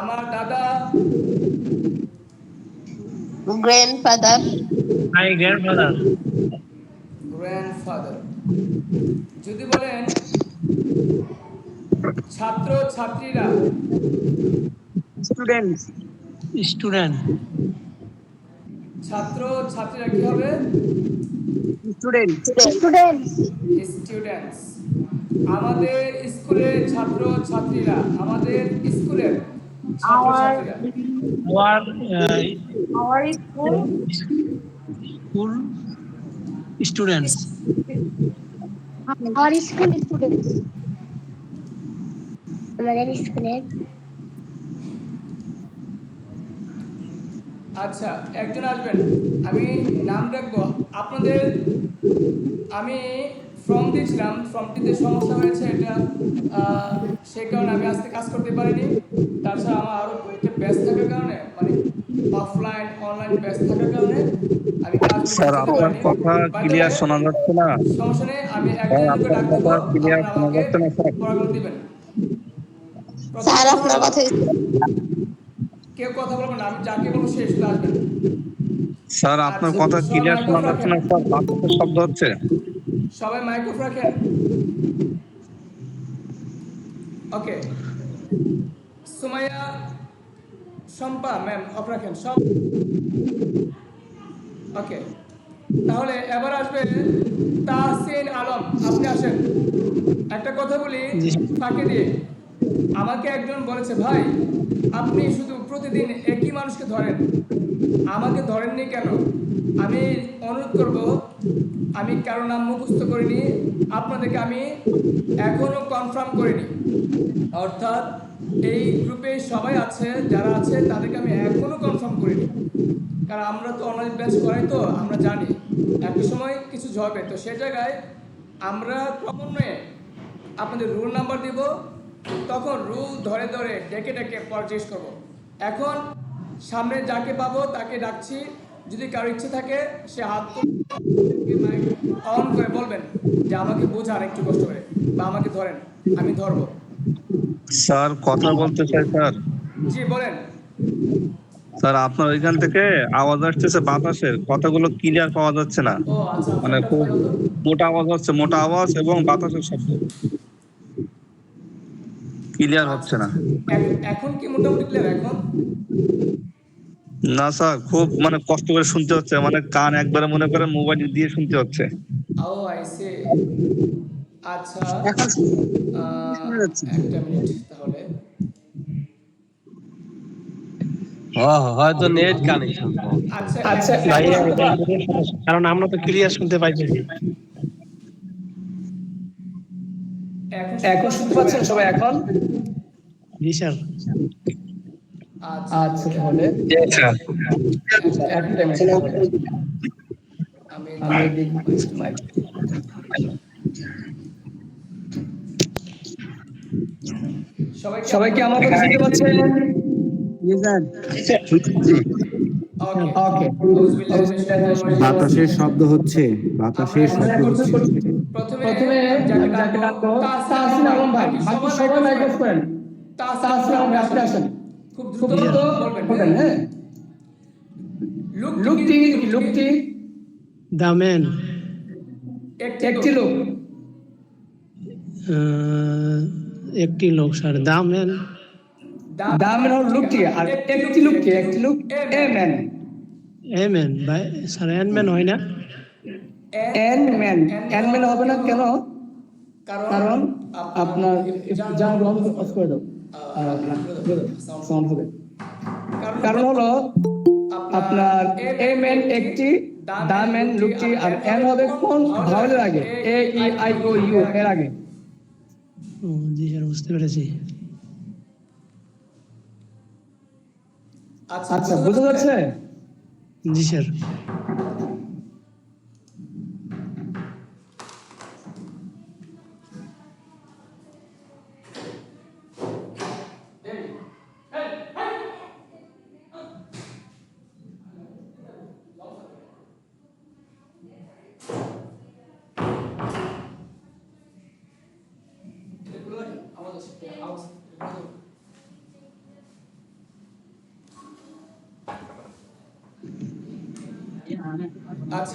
আমার দাদা। Grandfather. My grandfather. Grandfather. যদি বলেন ছাত্র ছাত্রীরা, স্টুডেন্টস। Student. ছাত্র ছাত্রীরা কি হবে? স্টুডেন্টস। Students. স্টুডেন্টস। আমাদের স্কুলের ছাত্র ছাত্রীরা, আমাদের স্কুলের ছাত্র Our ছাত্রীরা। Our our school. school students. Our school students. আমাদের স্কুলের আচ্ছা, একজন আসবেন, আমি নাম রাখবো আপনাদের। আমি ফর্ম দিয়েছিলাম, ফর্মটিতে সমস্যা হয়েছে, এটা সেই কারণে আমি আজকে কাজ করতে পারিনি। তাছাড়া আমার আরও একটা ব্যাচ থাকার কারণে, মানে অফলাইন অনলাইন ব্যাচ থাকার কারণে আমি কাজগুলো স্যার করতে আপনার পারিনি। কথা ক্লিয়ার শোনা যাচ্ছে না। সমস্যা নেই, আমি স্যার একজনকে আপনার ডাক দেবো, কথা ক্লিয়ার আপনারা শোনা আমাকে যাচ্ছে না স্যার। পরামর্শ দিবেন। প্রথম স্যার কথা আপনার হলো, কথা কেউ কথা বলবেন না, আমি যাকে বলবো সে এসে আসবেন। স্যার আপনার আচ্ছা, কথা সবাই ক্লিয়ার মাইক শোনা অফ যাচ্ছে রাখেন, না স্যার, বাতাসের শব্দ হচ্ছে। সবাই মাইক অফ রাখেন। ওকে, সুমাইয়া, শম্পা ম্যাম অফ রাখেন সব। ওকে, তাহলে এবার আসবে তাহসিন আলম, আপনি আসেন। একটা কথা বলি ফাঁকে দিয়ে, আমাকে একজন বলেছে, ভাই আপনি শুধু প্রতিদিন একই মানুষকে ধরেন, আমাকে ধরেননি কেন? আমি অনুরোধ করব, আমি কারো নাম মুখস্থ করিনি, আপনাদেরকে আমি এখনও কনফার্ম করিনি। অর্থাৎ এই গ্রুপে সবাই আছে, যারা আছে তাদেরকে আমি এখনও কনফার্ম করিনি, কারণ আমরা তো অনলাইন ব্যাচ করাই, তো আমরা জানি একটা সময় কিছু হবে, তো সে জায়গায় আমরা ক্রমান্বয়ে আপনাদের রুল নাম্বার দিব, তখন রুল ধরে ধরে ডেকে ডেকে জিজ্ঞেস করবো। এখন সামনে যাকে পাবো তাকে ডাকছি, যদি কারো ইচ্ছে থাকে সে হাত অন করে বলবেন যে আমাকে বোঝান একটু কষ্ট করে, বা আমাকে ধরেন, আমি ধরবো। স্যার কথা বলতে চাই স্যার। জি বলেন। স্যার আপনার ওইখান থেকে আওয়াজ আসতেছে বাতাসের, কথাগুলো ক্লিয়ার পাওয়া যাচ্ছে না। ও আচ্ছা, মানে ফোনটা খুব ফেলো তো। মোটা আওয়াজ হচ্ছে, মোটা আওয়াজ এবং বাতাসের শব্দ, ক্লিয়ার আচ্ছা হচ্ছে না। আচ্ছা, এখন কি মোটামুটি ক্লিয়ার এখন? না স্যার, খুব মানে কষ্ট করে শুনতে হচ্ছে, মানে কান একবারে মনে করেন মোবাইল দিয়ে শুনতে হচ্ছে। ও আই সি। আচ্ছা, এখন শোনা যাচ্ছে। একটা মিনিট তাহলে। হয়তো নেট কানেকশন। আচ্ছা আচ্ছা ভাইয়া, এটা আমাদের সমস্যা, কারণ আমরা তো ক্লিয়ার শুনতে পাইছি। এখন শুনতে পাচ্ছেন সবাই এখন? জি স্যার। আচ্ছা তাহলে একটা মিনিট তাহলে আমি দেখবো একটু মাইক। সবাই কি আমার কথা শুনতে পাচ্ছেন? জি স্যার। ওকে ওকে। বাতাসের শব্দ হচ্ছে, বাতাসের শব্দ হচ্ছে। প্রথমে আমি যাকে ডাকবো তাহসিন আলম ভাই, বাকি সবাই মাইক অফ করেন। তাহসিন আলম ভাই আপনি আসেন, খুব দ্রুত বলবেন, হ্যাঁ? লুকটি লুকটি দ্য ম্যান। একটি লোক। একটি লোক sir, the man. The man হল লুকটি, আর একটি লোক কি? একটি লোক এ ম্যান। এ ম্যান ভাই স্যার, এন ম্যান হয় না? এন ম্যান, এন ম্যান হবে না কেন? কারণ আপনার জান বন্ধ অফ করে দাও, সাউন্ড হবে। কারণ হলো আপনার এ ম্যান একটি, দা ম্যান লুকটি, আর এন হবে কোন ভাওয়েলের আগে? এ ই আই ও ইউ এর আগে। ও জি স্যার, বুঝতে পেরেছি। আচ্ছা, বুঝা যাচ্ছে? জি স্যার।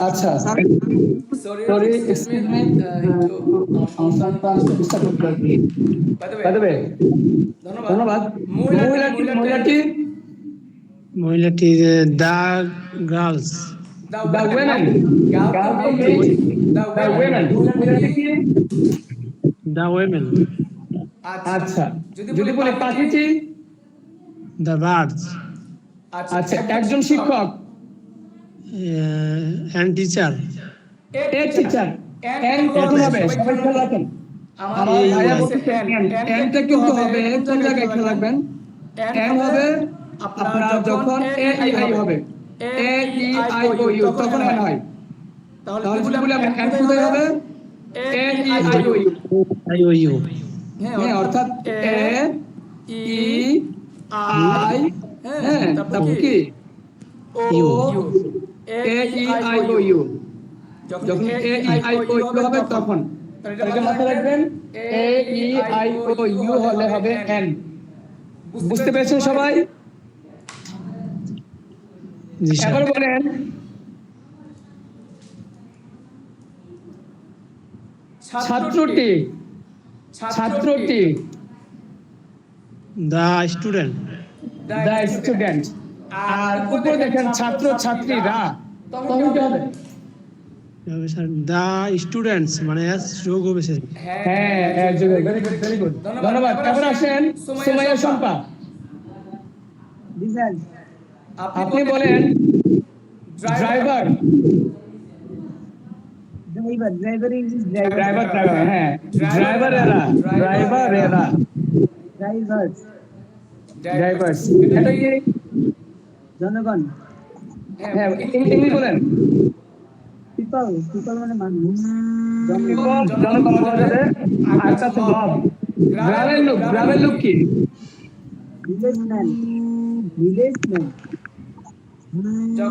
আচ্ছা সরি এক্সকিউজ মি একটু আমার সন্তান ডিস্টার্ব করতে পারি। বাই দ্য ওয়ে ধন্যবাদ। মহিলাটি মহিলাটি the girls, the women the women the women, আচ্ছা যদি বলি পাখিটি, দা বার্ডস, আচ্ছা একজন শিক্ষক, and teacher, a teacher, an কখন হবে সবাই খেয়াল রাখেন। আমার ভাইয়া বলছে এনটা কিন্তু হবে কোন জায়গায় খেয়াল রাখবেন। এন হবে আপনার যখন এ আই আই হবে, A E I O U তখন এন হয়। তাহলে যদি বলি আমরা এন কোথায় হবে, A E I O U, I O U, হ্যাঁ অর্থাৎ এ ই আই, হ্যাঁ তারপর কি O U, A E I O U, যখন A E I O you হবে তখন। তাহলে মাথায় রাখবেন এ ই আই ও ইউ হলে হবে এন। বুঝতে পেরেছেন সবাই? জি স্যার। এবার বলেন ছাত্রটি, ছাত্রটি, দা স্টুডেন্ট, দ্য স্টুডেন্ট, আর উপরে দেখেন ছাত্র ছাত্রীরা, তখন কি হবে? স্যার দা স্টুডেন্টস মানে এস যোগ হবে স্যার। হ্যাঁ ভেরি গুড ধন্যবাদ। এবার আসেন সুমাইয়া শম্পা, জি স্যার। আপনি বলেন driver, driver English driver. Driver হ্যাঁ ড্রাইভারেরা, ড্রাইভার্স, এটা কি জনগণ। হ্যাঁ ইংলিশ বলেন। পিপল মানে মানুষ। জনগণ বলে আরেকটা আছে মব, গ্রামের লোক কি? ভিলেজম্যান।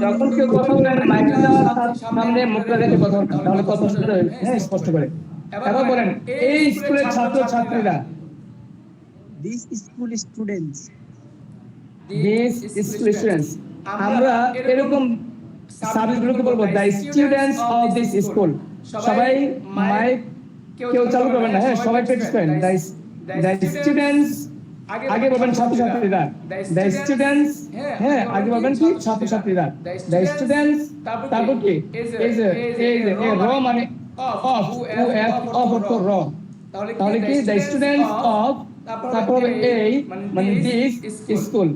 যখন কেউ কথা বলেন মাইকটা তার সামনে মুখটা রেখে কথা বলেন, তাহলে কথা শুনতে হ্যাঁ স্পষ্ট করে। এবার বলেন এই স্কুলের ছাত্র ছাত্রীরা, this school students. This school students, আমরা এরকম সাবজেক্টগুলোকে বলবো the students of this school. সবাই মাইক কেউ চালু করবেন না, হ্যাঁ সবাই প্র্যাকটিস করেন। দ্য স্টুডেন্টস আগে বলবেন ছাত্রছাত্রীরা, দ্য স্টুডেন্টস, হ্যাঁ আগে বলবেন কি ছাত্রছাত্রীরা, দ্য স্টুডেন্টস, তারপর কি এই যে র মানে অফ, ও এফ অফ অর্থ র, তাহলে কি দ্য স্টুডেন্টস অফ, তারপর এই মানে this school,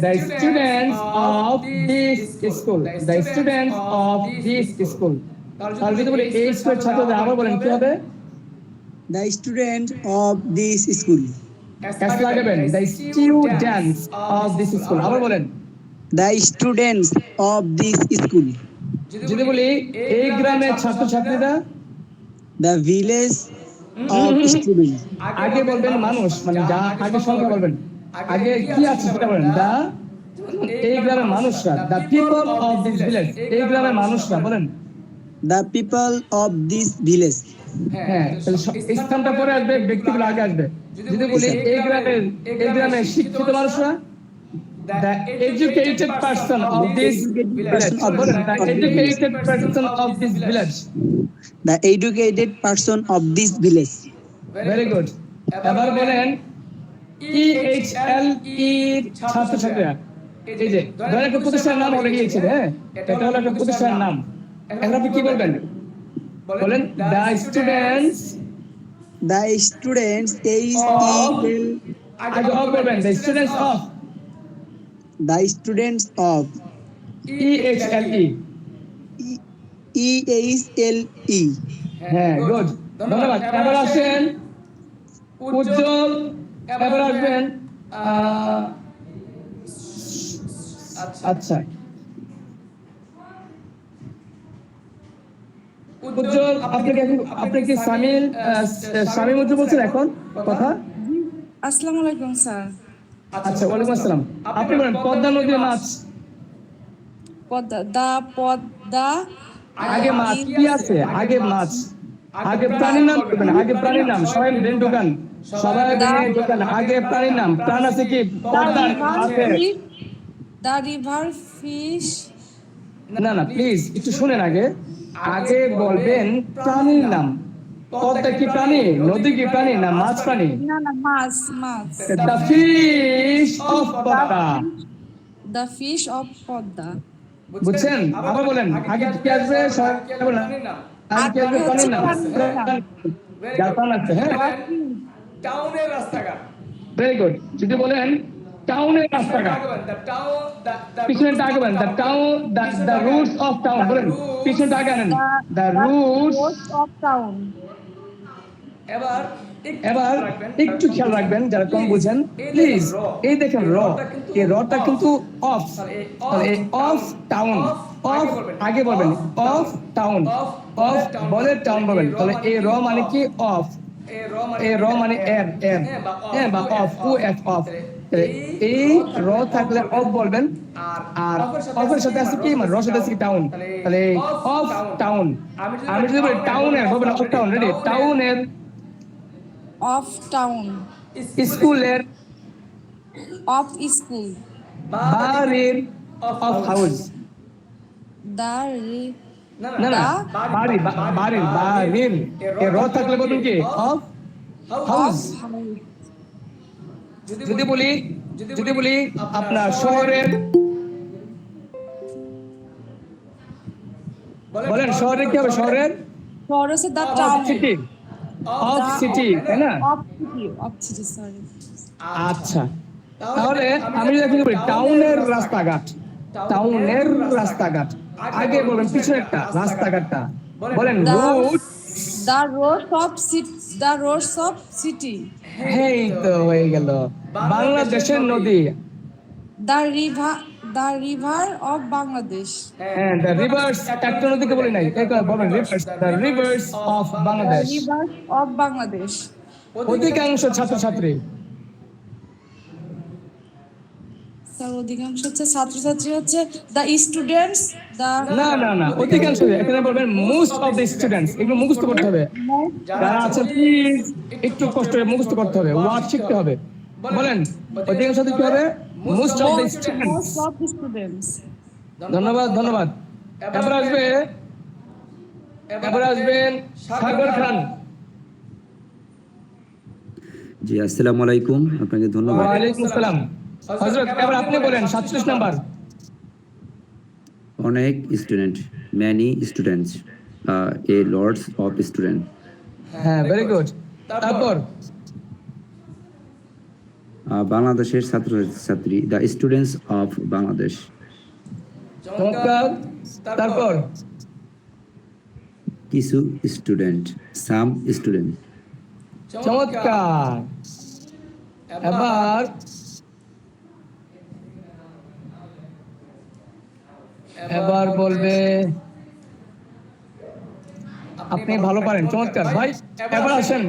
the students of this school, the students of this school. তাহলে যদি বলি এই স্কুলের ছাত্রদের, আবার বলেন কি হবে? The student of this school. S লাগাবেন, the students of this school. আবার বলেন the students of this school. যদি বলি এই গ্রামের ছাত্রছাত্রীরা, দ্য ভিলেজ অফ স্টুডেন্ট। আগে বলবেন মানুষ মানে যা আগে সংখ্যা বলবেন, আগে কি আছে সেটা বলেন। দা এই গ্রামের মানুষরা, the people of this village, এই গ্রামের মানুষরা বলেন। The people of this village. হ্যাঁ তাহলে স্থানটা পরে আসবে, ব্যক্তিগুলো আগে আসবে। যদি বলি এই গ্রামের শিক্ষিত মানুষরা, the educated person of this village, বলেন the educated person of this village, the educated person of this village. Very good. এবার বলেন EHL এর ছাত্রছাত্রীরা, এই যে ধরেন একটা প্রতিষ্ঠানের নাম হলে গিয়েছে, হ্যাঁ এটা হলো একটা প্রতিষ্ঠানের নাম। এখন আপনি কি বলবেন? বলেন the students, দ্য স্টুডেন্টস আগে অফ বলবেন, the students of, the students of EHLE, EHLE। হ্যাঁ গুড ধন্যবাদ। এবার আসেন উজ্জ্বল, এবার আসবেন আচ্ছা উজ্জ্বল, আপনি কি সামিল উজ্জ্বল বলছেন এখন কথা? আসসালামু আলাইকুম স্যার। আচ্ছা ওয়ালাইকুম আসসালাম। আপনি বলেন পদ্মা নদীর মাছ, পদ্মা আগে মাছ কি আছে? আগে মাছ, আগে প্রাণীর নাম বলবেন, আগে প্রাণীর নাম। সবাই ব্রেন ঢোকান, সবাই ব্রেন ঢোকান। আগে প্রাণীর নাম, প্রাণ আছে কি? পদ্মা আছে। দা রিভার ফিশ, না না প্লিজ একটু শুনেন আগে আগে বলবেন প্রাণীর নাম পদ্মা কি প্রাণী নদী কি প্রাণী না মাছ প্রাণী না না মাছ মাছ the fish of Padma the fish of Padma বুঝছেন আবার বলেন আগে কি আসবে সবাই বলেন আগে কি আসবে প্রাণীর নাম যার প্রাণ আছে হ্যাঁ টাউনের রাস্তাঘাট ভেরি গুড যদি বলেন টাউনের রাস্তাঘাট পিছনে আগাবেন the town the roots of town বলেন পিছনে আগাবেন দ্য রুটস অফ টাউন। এবার একটু খেয়াল রাখবেন যারা কম বুঝেন প্লিজ এই দেখেন র এই রটা কিন্তু অফ এই অফ টাউন অফ আগে বলবেন অফ টাউন অফ বলে টাউন বলবেন তাহলে এই র মানে কি অফ এই র মানে এর এর হ্যাঁ বা অফ ও এফ অফ এই র থাকলে অফ বলবেন আর অফের সাথে আছে কি মানে র সাথে আছে কি টাউন তাহলে অফ টাউন আমি যদি বলি টাউনের বলবেন অফ টাউন রেডি টাউনের অফ টাউন স্কুলের অফ স্কুল বাড়ির অফ হাউস দ্য না না বাড়ির বাড়ির এ র থাকলে বলুন কি অফ হাউস যদি বলি আপনার শহরের বলেন শহরের কি হবে শহরের শহর হচ্ছে the town city of city তাই না অফ সিটি সরি আচ্ছা তাহলে আমি যদি এখন বলি টাউনের রাস্তাঘাট টাউনের রাস্তাঘাট আগে বলবেন পিছনেরটা রাস্তাঘাটটা বলেন route the roads of city এই তো হয়ে গেল বাংলাদেশের নদী দ্য রিভার অফ বাংলাদেশ হ্যাঁ দ্য রিভার্স একটা নদীকে বলি নাই এই কথা বলবেন rivers the rivers of Bangladesh river of Bangladesh অধিকাংশ ছাত্রছাত্রী স্যার অধিকাংশ হচ্ছে ছাত্রছাত্রী হচ্ছে দ্য স্টুডেন্টস দ্য না না না অধিকাংশ এখানে বলবেন মোস্ট অফ দ্য স্টুডেন্টস এগুলো মুখস্থ করতে হবে যারা আছেন প্লিজ একটু কষ্ট করে মুখস্থ করতে হবে ওয়ার্ড শিখতে হবে বলেন অধিকাংশ কি হবে most of the students most of students ধন্যবাদ ধন্যবাদ এবার আসবেন সাগর খান জি আসসালামু আলাইকুম আপনাকে ধন্যবাদ ওয়ালাইকুম আসসালাম হযরত এবার আপনি বলেন 47 নাম্বার অনেক student many students a lots of student হ্যাঁ ভেরি গুড তারপর বাংলাদেশের ছাত্রছাত্রী দ্য স্টুডেন্টস অফ বাংলাদেশ চমৎকার তারপর কিছু স্টুডেন্ট সাম স্টুডেন্ট চমৎকার এবার বলবে আপনি ভালো পারেন চমৎকার ভাই এবার আসেন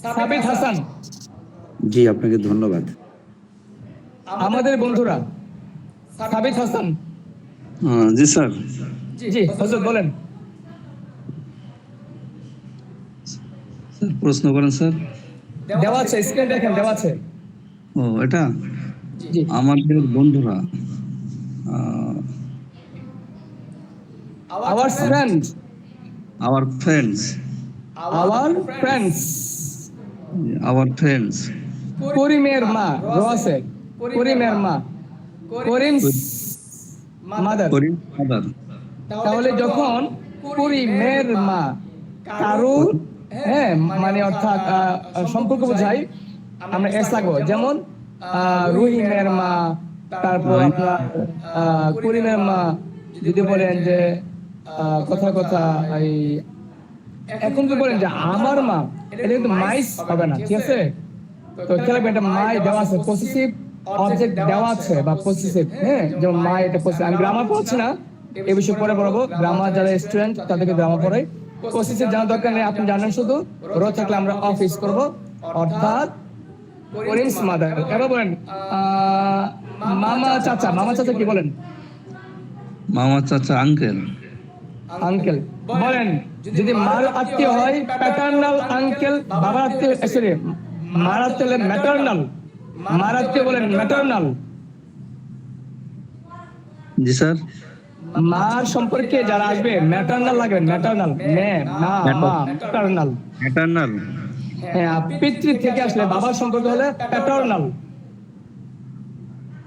সাবিত হাসান জি আপনাকে ধন্যবাদ আমাদের বন্ধুরা সাবিত হাসান জি স্যার জি হযরত বলেন স্যার প্রশ্ন করেন স্যার দেওয়া আছে স্ক্রিন দেখেন দেওয়া আছে ও এটা জি আমাদের বন্ধুরা our friend our friends our friends করিমের মা রো আছে করিমের মা করিমস মাদার করিম ফাদার তাহলে যখন করিমের মা কারুর হ্যাঁ মানে অর্থাৎ সম্পর্ক বোঝায় আমরা এস লাগবো যেমন রহিমের মা তারপর আপনার করিমের মা যদি বলেন যে কথা এই এখন যদি বলেন যে আমার মা এটা কিন্তু মাইস হবে না ঠিক আছে তো খেলা এটা মাই দেওয়া আছে পসেসিভ অবজেক্ট দেওয়া আছে বা পসেসিভ হ্যাঁ যেমন মাই এটা পসেসিভ আমি গ্রামার পড়ছি না এই বিষয়ে পরে পড়াবো গ্রামার যারা স্টুডেন্ট তাদেরকে গ্রামার পড়াই পসেসিভ জানার দরকার নেই আপনি জানেন শুধু র থাকলে আমরা অফ ইউজ করবো অর্থাৎ করিমস মাদার এবার বলেন মামা চাচা কি বলেন মামা চাচা আঙ্কেল আঙ্কেল বলেন যদি মার আত্মীয় হয় প্যাটার্নাল আঙ্কেল বাবার আত্মীয় সরি মার আত্মীয় হলে ম্যাটার্নাল মার আত্মীয় বলেন ম্যাটার্নাল জি স্যার মার সম্পর্কে যারা আসবে ম্যাটারনাল লাগবে, ম্যাটারনাল, মা, ম্যাটারনাল। ম্যাটারনাল। হ্যাঁ, পিতৃ থেকে আসলে বাবার সম্পর্ক হলে প্যাটার্নাল।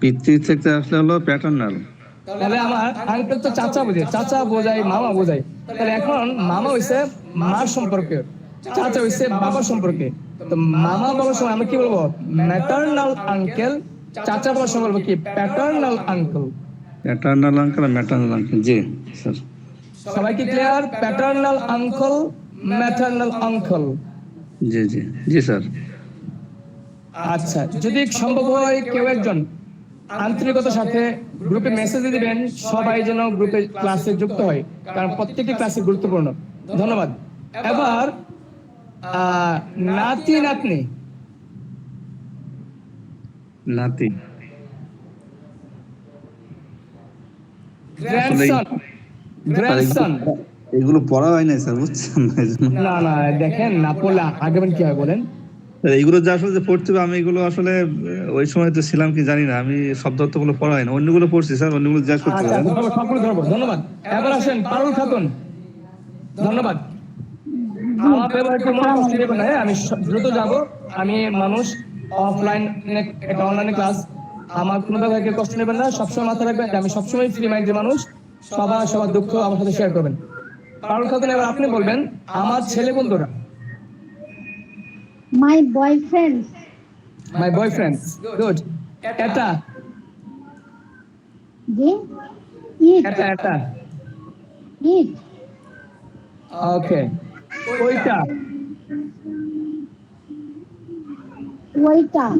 পিতৃ থেকে আসলে হলো প্যাটার্নাল। তাহলে আমার আঙ্কেল তো চাচা বোঝায়, চাচা বোঝায়, মামা বোঝায়। তাহলে এখন মামা হইছে মার সম্পর্কে, চাচা হইছে বাবার সম্পর্কে। তো মামা বলার সময় আমরা কি বলবো? Maternal uncle. চাচা বলার সময় বলবো কি? Paternal uncle. প্যাটার্নাল আঙ্কেল আর ম্যাটার্নাল আঙ্কেল। জি স্যার। সবাই কি clear? Paternal uncle, maternal uncle. জি জি জি স্যার। আচ্ছা, যদি সম্ভব হয় কেউ একজন আন্তরিকতার সাথে গ্রুপে মেসেজ দিবেন, সবাই যেন গ্রুপে ক্লাসে যুক্ত হয়, কারণ প্রত্যেকটি ক্লাসে গুরুত্বপূর্ণ। ধন্যবাদ। এবার নাতি নাতনি, নাতি, গ্র্যান্ডসন, গ্র্যান্ডসন। এগুলো পড়া হয় না স্যার, বুঝছেন? না না, দেখেন না পড়লে আগাবেন কি হয় বলেন? এইগুলো যে আসলে যে পড়তে হবে, আমি এগুলো আসলে ওই সময় তো ছিলাম কি জানি না, আমি শব্দ অর্থগুলো পড়া হয় না, অন্যগুলো পড়ছি স্যার, অন্যগুলো জিজ্ঞাসা করতে আচ্ছা, পারেন। সবগুলো ধরবো। ধন্যবাদ। এবার আসেন পারুল খাতুন। ধন্যবাদ। আমার ব্যবহার একটু মনে কষ্ট নেবেন না, আমি দ্রুত যাব। আমি মানুষ, অফলাইন একটা অনলাইনে ক্লাস, আমার কোনো ব্যবহারকে কষ্ট নেবেন না। সবসময় মাথায় রাখবেন যে আমি সবসময় ফ্রি মাইন্ডের মানুষ। সবার দুঃখ আমার সাথে শেয়ার করবেন। পারুল খাতুন, এবার আপনি বলবেন আমার ছেলে বন্ধুরা। My boyfriends. My boyfriends. Good. এটা Eat. এটা Eat. ওকে। ওইটা Waiter.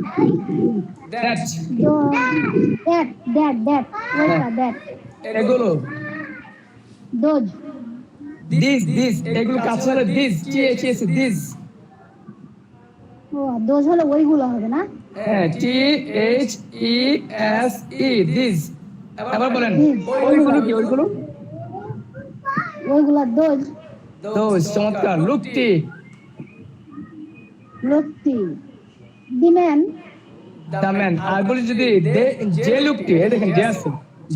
That That. Waiter, that. এগুলো Those. দিস এগুলো কাছে হলে দিস, দিস। Those হলো ওইগুলো হবে না? হ্যাঁ, THESE, দিস। এবার বলেন ওইগুলো কি? ওইগুলো ওইগুলো those. দোজ। চমৎকার। লুকটি, Lookty. The man. The man. আর বলি যদি যে লুকটি, এই দেখেন যে আছে,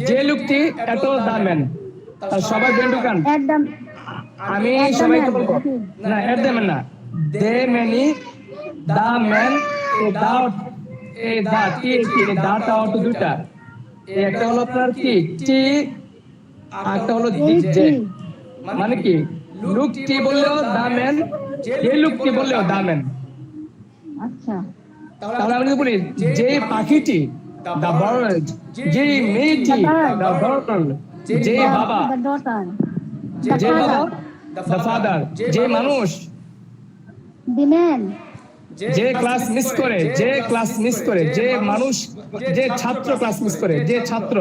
যে লুকটি এত দা ম্যান। আর সবাই বেন ঢুকান। At the. আমি At the সবাইকে man. বলবো না, এট দ্য ম্যান না, দে ম্যানি, দা ম্যান। এই দা দাটা অর্থ দুটা। একটা হলো আপনার কি টি, একটা হলো যে। মানে কি লুকটি বললেও দা ম্যান, যে লুকটি বললেও দা ম্যান। আচ্ছা। তাহলে আমি যদি বলি যে পাখিটি, দা বার্ড, যে মেয়েটি, দা গার্ল, যে বাবা, The daughter. যে বাবা, দা ফাদার, যে মানুষ, The man. যে ক্লাস মিস করে, যে মানুষ, যে ছাত্র ক্লাস মিস করে, যে ছাত্র।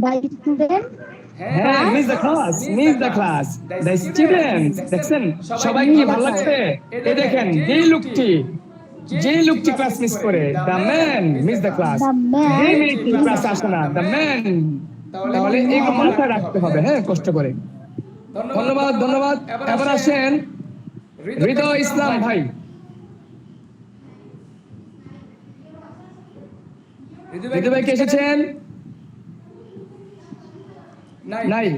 The student. হ্যাঁ, miss the class, the student. দেখছেন সবাই কি ভালো লাগছে? এই দেখেন যে লোকটি ক্লাস মিস করে, the man miss the class. The man. যে মেয়েটি ক্লাস আসে না, দ্য ম্যান। তাহলে এগুলো মাথায় রাখতে হবে, হ্যাঁ, কষ্ট করে। ধন্যবাদ। এবার আসেন হৃদয় ইসলাম ভাই। হৃদয় ভাই কে এসেছেন? নাই।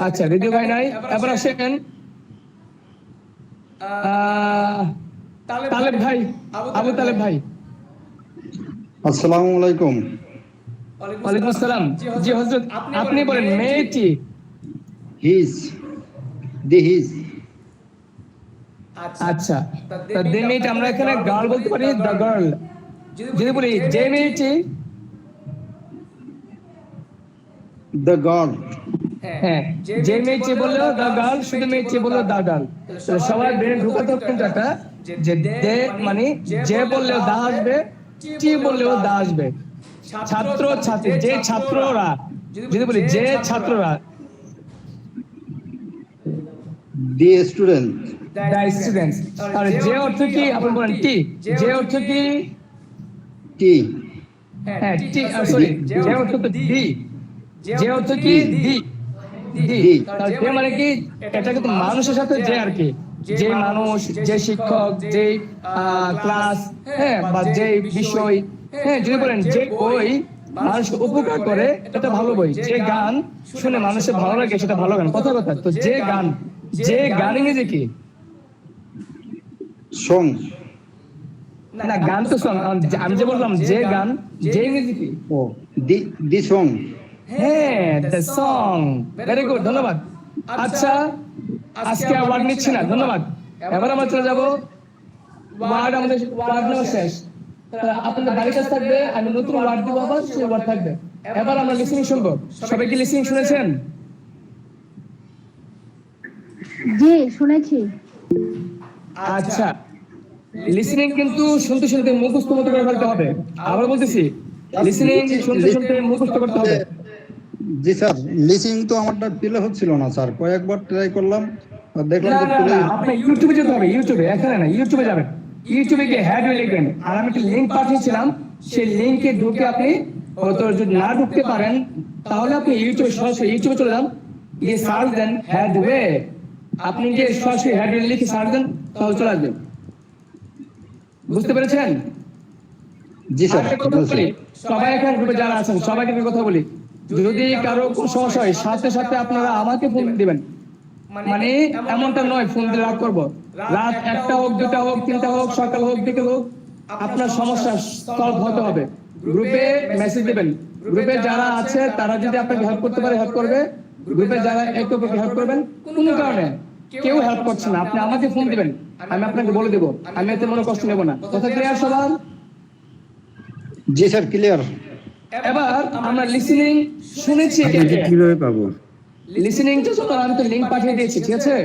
আচ্ছা, হৃদয় ভাই নাই। এবার আসেন তালেব ভাই, আবু তালেব ভাই। আসসালামু আলাইকুম। ওয়ালাইকুম আসসালাম। জি হযরত, আপনি বলেন মেয়েটি। হিজ, দি হিজ। আচ্ছা, তা দি মেয়েটি আমরা এখানে গার্ল বলতে পারি, দ্য গার্ল। যদি বলি যে মেয়েটি, দ্য গার্ল। হ্যাঁ, যে মেয়েটি বললেও দ্য গার্ল, শুধু মেয়েটি বললেও দ্য গার্ল। সবার ব্রেন ঢুকাতে হবে কিন্তু একটা, যে দে মানে যে বললেও দা আসবে, টি বললেও দা আসবে। ছাত্র ছাত্রী, যে ছাত্ররা, যদি বলি যে ছাত্ররা, দি স্টুডেন্ট। The students. তাহলে যে অর্থ কি? আপনি বলেন টি। যে অর্থ কি? টি। হ্যাঁ, টি। সরি, যে অর্থ তো ডি। যে অর্থ কি? ডি। তাহলে যে মানে কি? এটা কিন্তু মানুষের সাথে যে আর কি, যে মানুষ, যে শিক্ষক, যে ক্লাস, হ্যাঁ, বা যে বিষয়। হ্যাঁ, যদি বলেন যে বই, মানুষকে উপকার করে এটা ভালো বই। যে গান শুনে মানুষের ভালো লাগে সেটা ভালো গান। কথা কথা। তো যে গান ইংরেজি কি? Song. না, গান তো সং। আমি যে বললাম যে গান, যে ইংরেজি কি? Oh, the song. হ্যাঁ, দ্য সং। ভেরি গুড, ধন্যবাদ। আচ্ছা, আজকে ওয়ার্ড নিচ্ছি না, ধন্যবাদ। এবার আমরা চলে যাবো ওয়ার্ড, আমাদের ওয়ার্ড নেওয়া শেষ। আপনাদের বাড়ির কাছে থাকবে, আমি নতুন ওয়ার্ড দিব, আবার সেই ওয়ার্ড থাকবে। এবার আমরা লিসেনিং শুনবো। সবাই কি লিসেনিং শুনেছেন? জি শুনেছি। আচ্ছা, লিসেনিং কিন্তু শুনতে শুনতে মুখস্থ মতো করে ফেলতে হবে। আবার বলতেছি, লিসেনিং শুনতে শুনতে মুখস্থ করতে হবে। জি স্যার, লিসিং তো আমারটা প্লে হচ্ছিল না স্যার, কয়েকবার ট্রাই করলাম, দেখলাম না যে না প্লে। না, আপনি ইউটিউবে যেতে হবে। ইউটিউবে, এখানে না, ইউটিউবে যাবেন। ইউটিউবে গিয়ে হ্যাড ওয়ে লিখবেন, আর আমি একটা লিংক পাঠিয়েছিলাম, সেই লিংকে ঢুকে আপনি, হয়তো যদি না ঢুকতে পারেন তাহলে আপনি ইউটিউবে সরাসরি ইউটিউবে চলে যান, গিয়ে সার্চ দেন হ্যাড ওয়ে। আপনি গিয়ে সরাসরি হ্যাড ওয়ে লিখে সার্চ দেন, তাহলে চলে আসবেন। বুঝতে পেরেছেন? জি স্যার, আরেকটা কথা বলি, সবাই এখানে গ্রুপে যারা আছেন সবাইকে একটা কথা বলি, যদি কারো কোনো সমস্যা হয় সাথে সাথে আপনারা আমাকে ফোন দিবেন। মানে এমনটা নয় ফোন দিয়ে রাগ করবো। রাত 1টা হোক, 2টা হোক, 3টা হোক, সকাল হোক, বিকেল হোক, আপনার সমস্যা সলভ হতে হবে। গ্রুপে মেসেজ দিবেন। গ্রুপে যারা আছে তারা যদি আপনাকে হেল্প করতে পারে হেল্প করবে। গ্রুপে যারা একটু হেল্প করবেন, কোনো কারণে কেউ হেল্প করছে না, আপনি আমাকে ফোন দিবেন, আমি আপনাকে বলে দেবো। আমি এতে মনে কষ্ট নেব না। কথা ক্লিয়ার সবার? জি স্যার, ক্লিয়ার। এবার আমরা লিসেনিং শুনেছি। আপনাকে কিভাবে পাবো? লিসেনিংটা তো আমি তো লিংক পাঠিয়ে দিয়েছি, ঠিক আছে?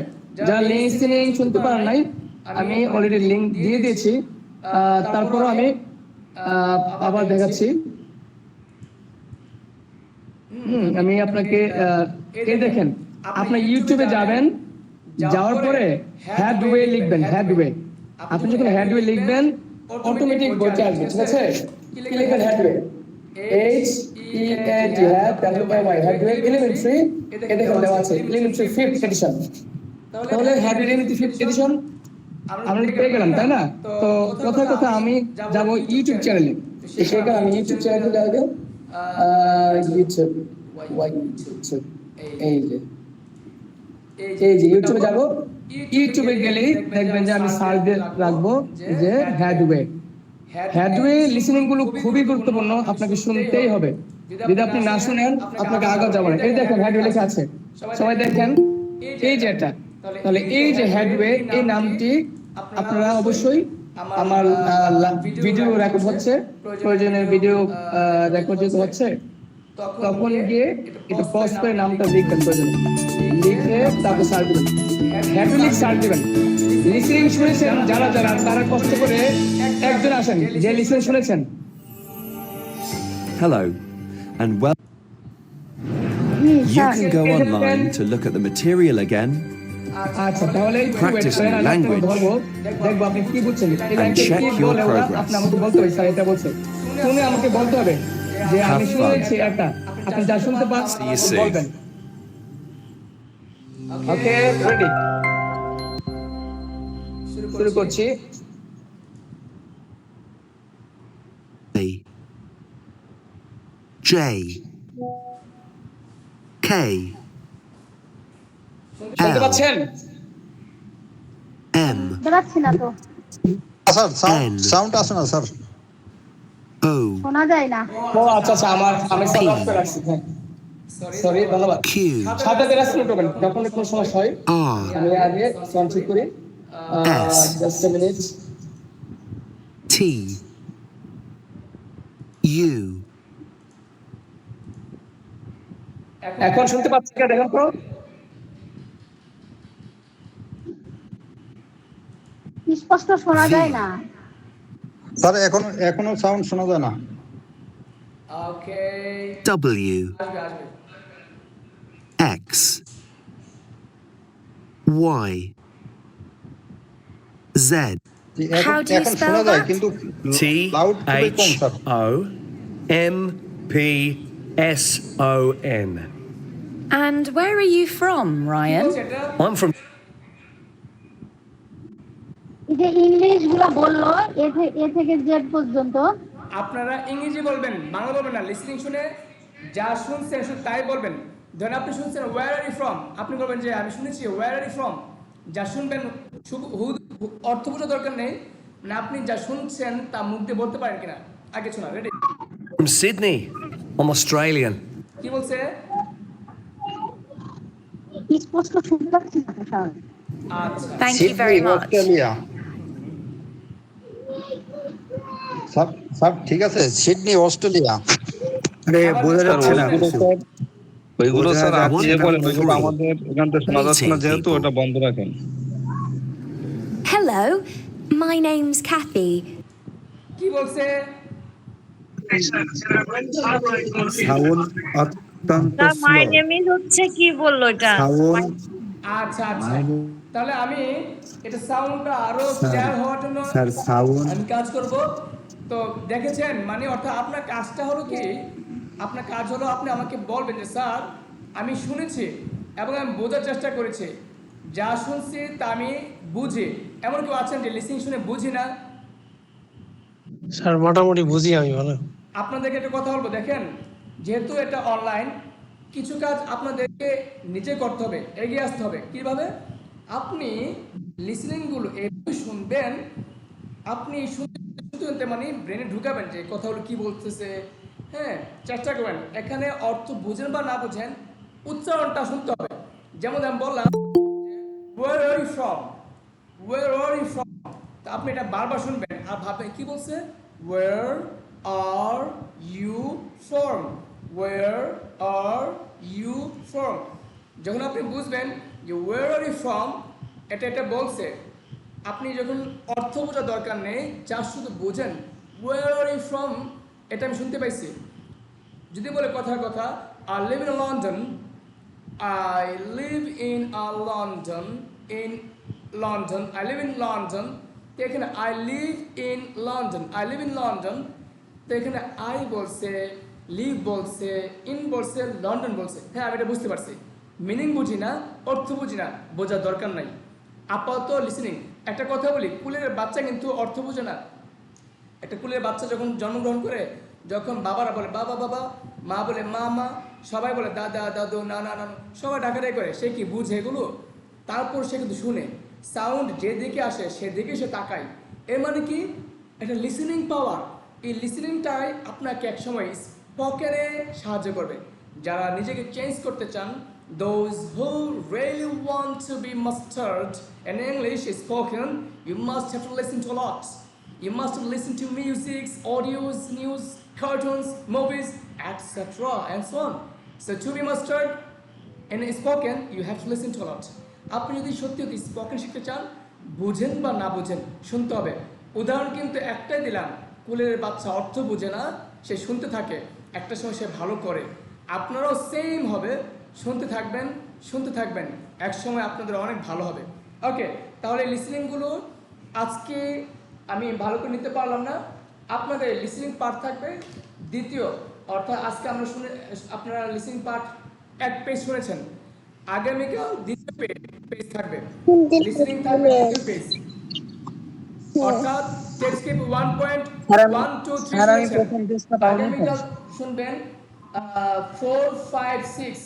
যারা লিসেনিং শুনতে পারেন নাই, আমি অলরেডি লিংক দিয়ে দিয়েছি। তারপরও আমি আবার দেখাচ্ছি। আমি আপনাকে এই দেখেন, আপনি ইউটিউবে যাবেন, যাওয়ার পরে হ্যাড ওয়ে লিখবেন। হ্যাড ওয়ে, আপনি যখন হ্যাড ওয়ে লিখবেন অটোমেটিক বইটা আসবে, ঠিক আছে? কি লিখবেন? Headway, HEAD, Headway elementary. এটা দেখেন দেওয়া আছে এলিমেন্টারি 5th এডিশন। তাহলে Headway elementary 5th edition আমরা পেয়ে গেলাম, তাই না? তো কথা কথা আমি যাব ইউটিউব চ্যানেলে। সেখানে আমি ইউটিউব চ্যানেলে যাব, ইউটিউব এই যে ইউটিউবে যাব। ইউটিউবে গেলেই দেখবেন যে আমি সার্চ দিয়ে রাখবো যে had way. Had way listening গুলো খুবই গুরুত্বপূর্ণ, আপনাকে শুনতেই হবে। যদি আপনি না শুনেন আপনাকে আগে যাবো না। এই দেখেন হ্যাড ওয়ে লেখা আছে, সবাই দেখেন। এই যে এটা, তাহলে এই যে হ্যাড ওয়ে, এই নামটি আপনারা অবশ্যই, আমার ভিডিও রেকর্ড হচ্ছে, প্রয়োজনের ভিডিও রেকর্ড যেতে হচ্ছে, তখন গিয়ে একটু পজ করে নামটা লিখবেন, প্রয়োজনে লিখে তারপর সার্চ দিবেন। হ্যাড ওয়ে লিখে সার্চ দিবেন। লিসেনিং শুনেছেন যারা যারা, তারা কষ্ট করে একজন আসেন যে লিসেনিং শুনেছেন। Hello, and well, G you sir. can go online to look at the material again আচ্ছা, তাহলে একটু wait Practice করেন, new আমি আপনাকে language. ধরবো, দেখবো আপনি কি বুঝছেন। এই লাইনটা check কি your বলে ওরা, progress. আপনি আমাকে বলতে হবে স্যার এটা বলছে। শুনে আমাকে বলতে হবে যে আমি Have fun. শুনেছি এটা। আপনি যা শুনতে পান See you soon. বলবেন। ওকে, রেডি? শুরু করছি। J K শুনতে পাচ্ছেন? M বেরাচ্ছি না তো, স্যার, সাউন্ড আসে না স্যার। O শোনা যায় না। ও আচ্ছা আচ্ছা, আমি সব অফ করে রাখছি। হ্যাঁ, সরি, ধন্যবাদ। Q সাথে করে শুরু করবেন, যখন কোনো সমস্যা হয় R আমি আগে সাউন্ড ঠিক করি। Just a minute. T U এখন শুনতে পাচ্ছি কি দেখেন তো? স্পষ্ট শোনা যায় না। স্যার, এখনো সাউন্ড শোনা যায় না। ওকে, W X Y Z জি, এখন শোনা যায় কিন্তু লাউড খুবই কম sir. TIHOMPSON. And where are you from, Ryan? I'm from এই যে ইংলিশ গুলো বললো এ থেকে জেড পর্যন্ত, আপনারা ইংরেজি বলবেন, বাংলা বলবেন না। লিসনিং শুনে যা শুনছেন শুধু তাই বলবেন। ধরেন আপনি শুনছেন ওয়্যার আর ইউ ফ্রম, আপনি বলবেন যে আমি শুনেছি ওয়্যার আর ইউ ফ্রম। যা শুনবেন অর্থ বোঝার দরকার নেই, না আপনি যা শুনছেন তা মুখ দিয়ে বলতে পারেন কিনা। আগে শোনা, ready? From Sydney. I'm Australian. কি বলছে? স্পষ্ট শুনতে পাচ্ছি না তো স্যার। আচ্ছা, Thank you very much. Australia. Sir sir ঠিক আছে, সিডনি অস্ট্রেলিয়া। আরে বোঝা যাচ্ছে না। ওইগুলো স্যার আপনি One ইয়ে করেন, number ওইগুলো three. আমাদের এখান থেকে শোনা যাচ্ছে না যেহেতু, ওটা বন্ধ রাখেন। Hello, my name's Kathy. কি বলছে? সাউন্ড অত্যন্ত মাই স্লো। নেম ইজ হচ্ছে কি বললো এটা? সাউন্ড আচ্ছা আচ্ছা, তাহলে আমি এটা সাউন্ডটা আরো ক্লিয়ার হওয়ার জন্য স্যার সাউন্ড আমি কাজ করব। তো দেখেছেন, মানে অর্থাৎ আপনার কাজটা হলো কি, আপনার কাজ হলো আপনি আমাকে বলবেন যে স্যার আমি শুনেছি এবং আমি বোঝার চেষ্টা করেছি, যা শুনছি তা আমি বুঝি। এমন কেউ আছেন যে লিসিং শুনে বুঝি না? স্যার মোটামুটি বুঝি আমি ভালো। আপনাদেরকে একটা কথা বলবো, দেখেন যেহেতু এটা অনলাইন, কিছু কাজ আপনাদেরকে নিজে করতে হবে, এগিয়ে আসতে হবে। কিভাবে? আপনি লিসনিংগুলো এভাবে শুনবেন, আপনি শুনতে শুনতে মানে ব্রেনে ঢুকাবেন যে কথাগুলো কি বলতেছে। হ্যাঁ, চেষ্টা করবেন এখানে অর্থ বুঝেন বা না বুঝেন, উচ্চারণটা শুনতে হবে। যেমন আমি বললাম where are you from, where are you from, তা আপনি এটা বারবার শুনবেন আর ভাববেন কি বলছে, where are you from, where are you from. যখন আপনি বুঝবেন যে ওয়ার আর ইউ ফ্রম এটা এটা বলছে, আপনি যখন অর্থ বোঝার দরকার নেই, যা শুধু বোঝেন ওয়ার আর ইউ ফ্রম, এটা আমি শুনতে পাইছি। যদি বলে কথার কথা, I live in London, I live in London, in London, I live in London, তো এখানে I live in London, I live in London, তো এখানে I বলছে, live বলছে, in বলছে, লন্ডন বলছে। হ্যাঁ, আমি এটা বুঝতে পারছি, মিনিং বুঝি না, অর্থ বুঝি না, বোঝার দরকার নাই। আপাতত লিসেনিং। একটা কথা বলি, কুলের বাচ্চা কিন্তু অর্থ বোঝে না। একটা কুলের বাচ্চা যখন জন্মগ্রহণ করে, যখন বাবারা বলে বাবা বাবা, মা বলে মা মা, সবাই বলে দাদা দাদু নানা নানু, সবাই ডাকাডাকি করে, সে কি বুঝে এগুলো? তারপর সে কিন্তু শুনে, সাউন্ড যেদিকে আসে সেদিকে সে তাকায়। এর মানে কি? একটা লিসেনিং পাওয়ার। এই লিসেনিংটাই আপনাকে একসময় স্পোকেনে সাহায্য করবে। যারা নিজেকে চেঞ্জ করতে চান, those who really want to be mastered in English spoken, you must have to listen to a lot. You must listen to music, audios, news, cartoons, movies, etc. and so on. So to be mastered in spoken, you have to listen to a lot. আপনি যদি সত্যি spoken শিখতে চান, বুঝেন বা না বুঝেন, শুনতে হবে। উদাহরণ কিন্তু একটাই দিলাম, কুলের বাচ্চা অর্থ বুঝে না, সে শুনতে থাকে, একটা সময় সে ভালো করে। আপনারাও সেম হবে, শুনতে থাকবেন, শুনতে থাকবেন, এক সময় আপনাদের অনেক ভালো হবে। ওকে, তাহলে লিসেনিংগুলো আজকে আমি ভালো করে নিতে পারলাম না। আপনাদের লিসেনিং পার্ট থাকবে দ্বিতীয়, অর্থাৎ আজকে আমরা শুনে, আপনারা লিসেনিং পার্ট এক পেজ শুনেছেন, আগামীকাল দ্বিতীয় পেজ থাকবে, লিসেনিং থাকবে দ্বিতীয় পেজ, অর্থাৎ টেক্সট 1.123 স্যার আমি প্রথম পেজটা পাইনি আগামীকাল শুনবেন 4, 5, 6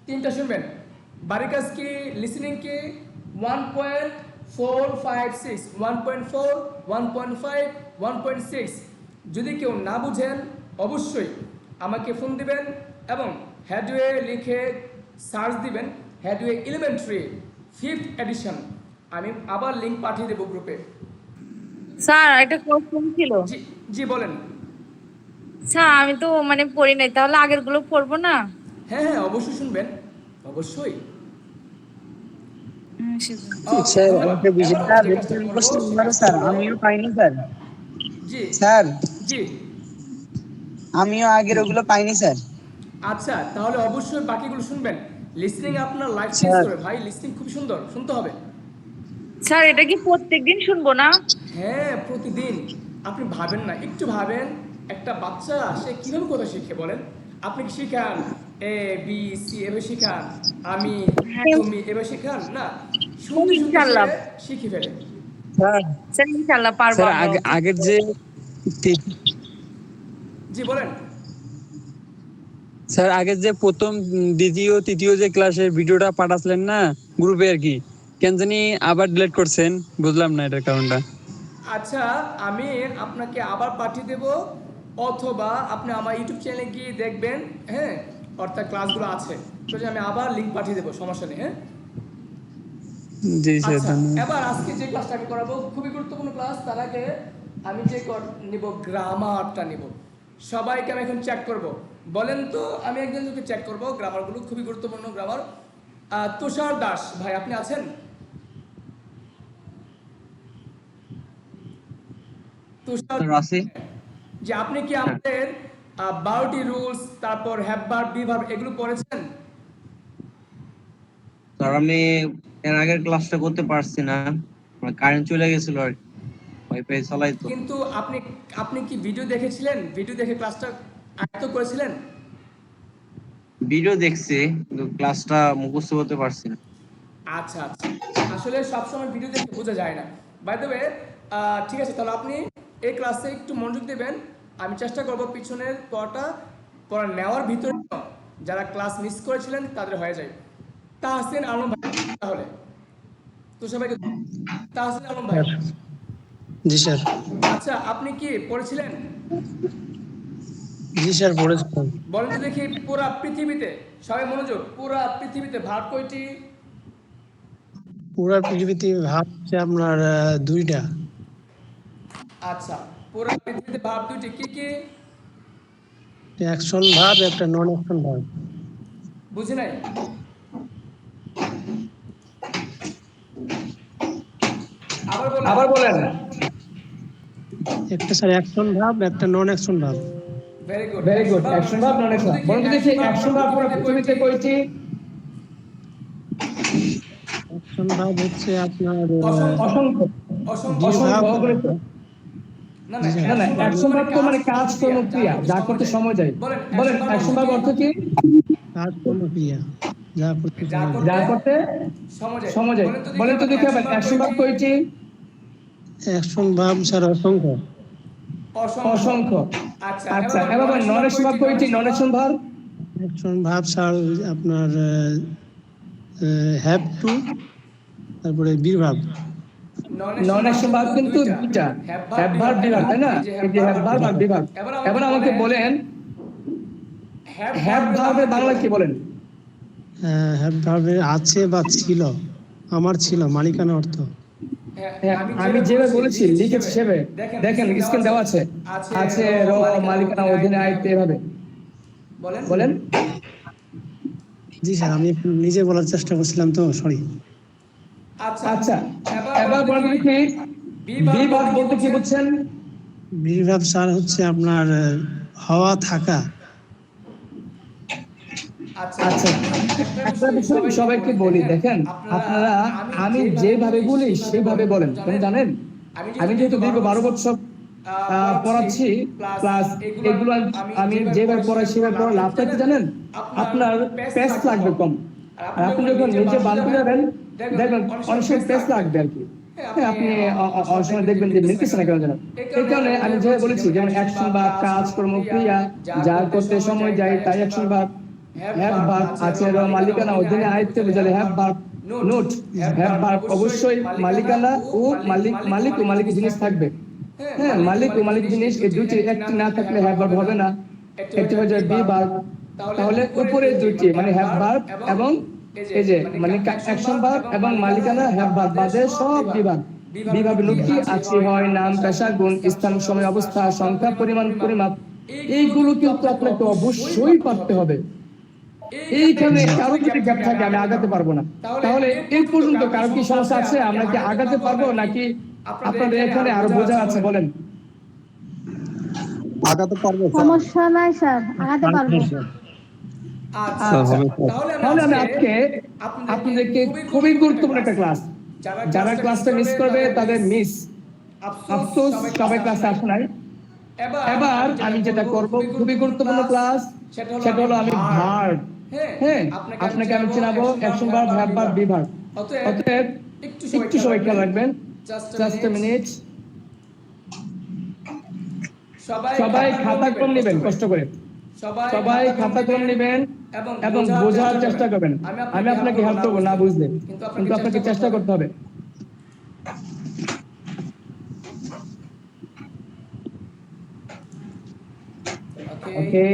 তিনটা শুনবেন। বাড়ির কাজ কি, লিসেনিং কি 1.4, 5, 6, 1.4, 1.5, 1.6। যদি কেউ না বুঝেন অবশ্যই আমাকে ফোন দিবেন এবং হেডওয়ে লিখে সার্চ দিবেন, হেডওয়ে এলিমেন্টারি 5th এডিশন। আমি আবার লিঙ্ক পাঠিয়ে দেবো গ্রুপে। স্যার একটা কোশ্চেন ছিল। জি জি বলেন। স্যার আমি তো মানে পড়ি নাই, তাহলে আগের গুলো পড়বো না? হ্যাঁ হ্যাঁ, অবশ্যই শুনবেন, অবশ্যই। স্যার আমাকে বিষয়টা রিপ্রেজেন্ট করছেন না স্যার, আমিও পাইনি স্যার। জি স্যার জি, আমিও আগের ওগুলো পাইনি স্যার। আচ্ছা তাহলে অবশ্যই বাকিগুলো শুনবেন। লিসনিং আপনার লাইফ চেঞ্জ করবে ভাই, লিসনিং খুব সুন্দর, শুনতে হবে। স্যার এটা কি প্রত্যেকদিন শুনবো না? হ্যাঁ, প্রতিদিন। আপনি ভাবেন না, একটু ভাবেন, একটা বাচ্চা সে কিভাবে কথা শিখে বলেন? আপনি কি শিখান এ বি সি এভাবে শিখান, আমি তুমি এভাবে শিখান না? শুনতে শুনতে সে শিখে ফেলে। স্যার স্যার ইনশাআল্লাহ পারবো। স্যার আগের যে জি বলেন। স্যার আগে যে প্রথম দ্বিতীয় তৃতীয় যে ক্লাসের ভিডিওটা পাঠাছিলেন না গ্রুপে আর কি, কেন জানি আবার ডিলিট করছেন, বুঝলাম না এটার কারণটা। আচ্ছা, আমি আপনাকে আবার পাঠিয়ে দেব, অথবা আপনি আমার ইউটিউব চ্যানেলে গিয়ে দেখবেন, হ্যাঁ, অর্থাৎ ক্লাসগুলো আছে, তো যে আমি আবার লিঙ্ক পাঠিয়ে দেবো, সমস্যা নেই। হ্যাঁ, জি স্যার, আচ্ছা, ধন্যবাদ। এবার আজকে যে ক্লাসটা আমি করাবো খুবই গুরুত্বপূর্ণ ক্লাস। তার আগে আমি যে নিব গ্রামারটা নিব। সবাইকে আমি এখন চেক করব। বলেন তো, আমি একজনকে চেক করব গ্রামারগুলো, খুবই গুরুত্বপূর্ণ গ্রামার। তুষার দাস ভাই, আপনি আছেন? তুষার, যে আপনি কি আমাদের 12টি রুলস, তারপর হ্যাভ ভার্ব, বি ভার্ব এগুলো পড়েছেন? স্যার আমি এর আগের ক্লাসটা করতে পারছি না, কারেন্ট চলে গেছিল আর ওয়াইফাই চালাই তো। কিন্তু আপনি আপনি কি ভিডিও দেখেছিলেন? ভিডিও দেখে ক্লাসটা আয়ত্ত করেছিলেন? ভিডিও দেখছি কিন্তু ক্লাসটা মুখস্থ করতে পারছি না। আচ্ছা আচ্ছা, আসলে সবসময় ভিডিও দেখে বোঝা যায় না। বাই দ্য ওয়ে, ঠিক আছে, তাহলে আপনি এই ক্লাসে একটু মনোযোগ দেবেন। আমি চেষ্টা করব পিছনের পড়া নেওয়ার ভিতরে যারা ক্লাস মিস করেছিলেন তাদের হয়ে যায়। তাহসিন আলম ভাই, তাহলে তো সবাইকে, তাহসিন আলম ভাই, জি স্যার। আচ্ছা, আপনি কি পড়েছিলেন? জি স্যার, পড়েছিলাম। বলেন তো দেখি, পুরা পৃথিবীতে, সবাই মনোযোগ, পুরা পৃথিবীতে ভার্ব কয়টি? পুরা পৃথিবীতে ভাবছে আপনার 2টা। আচ্ছা, পুরা পৃথিবীতে ভার্ব 2টি, কি কি? অ্যাকশন ভার্ব, একটা নন অ্যাকশন ভার্ব। বুঝি নাই। আবার বলেন। একটা স্যার অ্যাকশন ভার্ব, একটা non action verb. Very good, very good. Action verb, non action. বলেন তো দেখি, অ্যাকশন ভার্ব পুরা পৃথিবীতে কয়টি? অ্যাকশন ভার্ব হচ্ছে আপনার অসংখ্য, অসংখ্য। না না, অ্যাকশন ভার্ব তো মানে কাজ, কর্ম, ক্রিয়া, যা করতে সময় যায়। বলেন অ্যাকশন ভার্ব অর্থ কি? কাজ কর্ম ক্রিয়া, যা করতে সময় যায়। বলেন তো দেখি, আবার অ্যাকশন ভার্ব কয়টি? অ্যাকশন ভার্ব স্যার অসংখ্য। অসংখ্য। আচ্ছা, এবার বলেন নন অ্যাকশন ভার্ব কয়টি? Non action verb, action verb sir আপনার হ্যাভ টু, তারপরে be verb. Non action verb কিন্তু দুইটা, হ্যাভ ভার্ব, বি ভার্ব, তাই না? এই যে হ্যাভ ভার্ব আর বি ভার্ব। এবার আমাকে বলেন, হ্যাভ ভার্বের বাংলা কি বলেন? হ্যাভ ভার্বের আছে বা ছিল, আমার ছিল, মালিকানা অর্থ। আমি যেভাবে বলেছি লিখেছি সেভাবে দেখেন, স্ক্রিন দেওয়া আছে, আছে র, মালিকানা, অধীনে, আয়ত্তে, এভাবে বলেন। জি স্যার, আমি নিজে বলার চেষ্টা করছিলাম তো, সরি। আচ্ছা, এবার বলেন দেখি, বি ভার্ব বলতে কি বুঝছেন? বি ভার্ব স্যার হচ্ছে আপনার হওয়া, থাকা। আচ্ছা, একটা বিষয় সবাইকে বলি, দেখেন আপনারা, আমি যেভাবে বলি সেভাবে বলেন, কেন জানেন? আমি যেহেতু দীর্ঘ 12 বছর পড়াচ্ছি, প্লাস এগুলো আমি যেভাবে পড়াই সেভাবে পড়ালে লাভটা কি জানেন? আপনার পেস লাগবে কম। আর আপনি যখন নিজে বানাতে যাবেন, দেখবেন অনেক সময় পেস লাগবে আর কি। হ্যাঁ, আপনি অনেক সময় দেখবেন যে মিলতেছে না, কেন জানেন? এই কারণে আমি যেভাবে বলেছি, যেমন অ্যাকশন বা কাজ, কর্ম, ক্রিয়া, যা করতে সময় যায় তাই অ্যাকশন ভার্ব। হ্যাভ ভার্ব আছে র, মালিকানা, অধীনে, আয়ত্তে বোঝালে have verb. Note, have verb অবশ্যই মালিকানা ও মালিক ও মালিক জিনিস থাকবে। হ্যাঁ, মালিক ও মালিক জিনিস, এই দুটি একটি না থাকলে হ্যাভ ভার্ব হবে না, একটি হয়ে যায় বি ভার্ব। তাহলে উপরে দুটি মানে হ্যাভ ভার্ব এবং এই যে মানে অ্যাকশন ভার্ব এবং মালিকানা, হ্যাভ ভার্ব বাদে সব বি ভার্ব। বি ভার্বের লোক কি আছে, হয়, নাম, পেশা, গুণ, স্থান, সময়, অবস্থা, সংখ্যা, পরিমাণ, পরিমাপ, এইগুলো কিন্তু আপনাকে অবশ্যই পারতে হবে। এইখানে কারো যদি গ্যাপ থাকে আমি আগাতে পারবো না। তাহলে এই পর্যন্ত কারো কি সমস্যা আছে? আমরা কি আগাতে পারবো, নাকি আপনাদের এখানে আরো বোঝা আছে? বলেন। আগাতে পারবো স্যার। সমস্যা নাই স্যার, আগাতে পারবো। আচ্ছা, তাহলে আমি আজকে আপনাদেরকে খুবই গুরুত্বপূর্ণ একটা ক্লাস, যারা ক্লাসটা মিস করবে তাদের মিস, আফসোস সবাই ক্লাসে আসে নাই। এবার আমি যেটা করব, খুবই গুরুত্বপূর্ণ ক্লাস, সেটা হলো আমি ভার্ব, হ্যাঁ, আপনাকে আমি চেনাবো action verb, have verb, be verb. অতএব একটু সবাই খেয়াল রাখবেন, জাস্ট আ মিনিট। সবাই খাতা কলম নেবেন কষ্ট করে, সবাই খাতা কলম নেবেন এবং বোঝার চেষ্টা করবেন। আমি আপনাকে হেল্প করবো না বুঝলে, কিন্তু আপনাকে চেষ্টা করতে হবে। ওকে,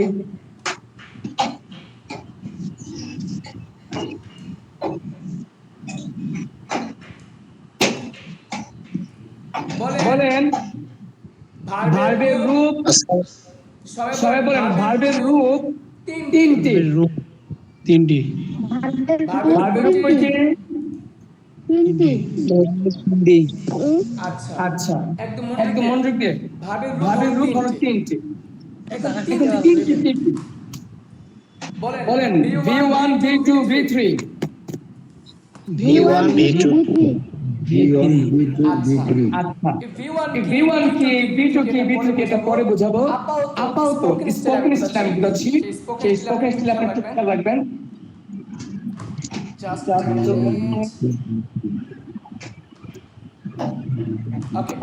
বলেন ভার্বের রূপ, সবাই বলেন ভার্বের রূপ তিনটি। রূপ তিনটি। ভার্বের রূপ কয়টি? তিনটি। আচ্ছা, একদম মনোযোগ দিয়ে, ভার্বের রূপ হলো তিনটি। তিনটি। বলেন V1 V2 V3। V1 V2 V1 V2 V3 আচ্ছা, V1 কি V2 কি V3 কি এটা পরে বুঝাবো। আপাতত স্পোকেন স্টাইল আমি বুঝাচ্ছি, সেই স্পোকেন স্টাইল আপনি একটু খেয়াল রাখবেন।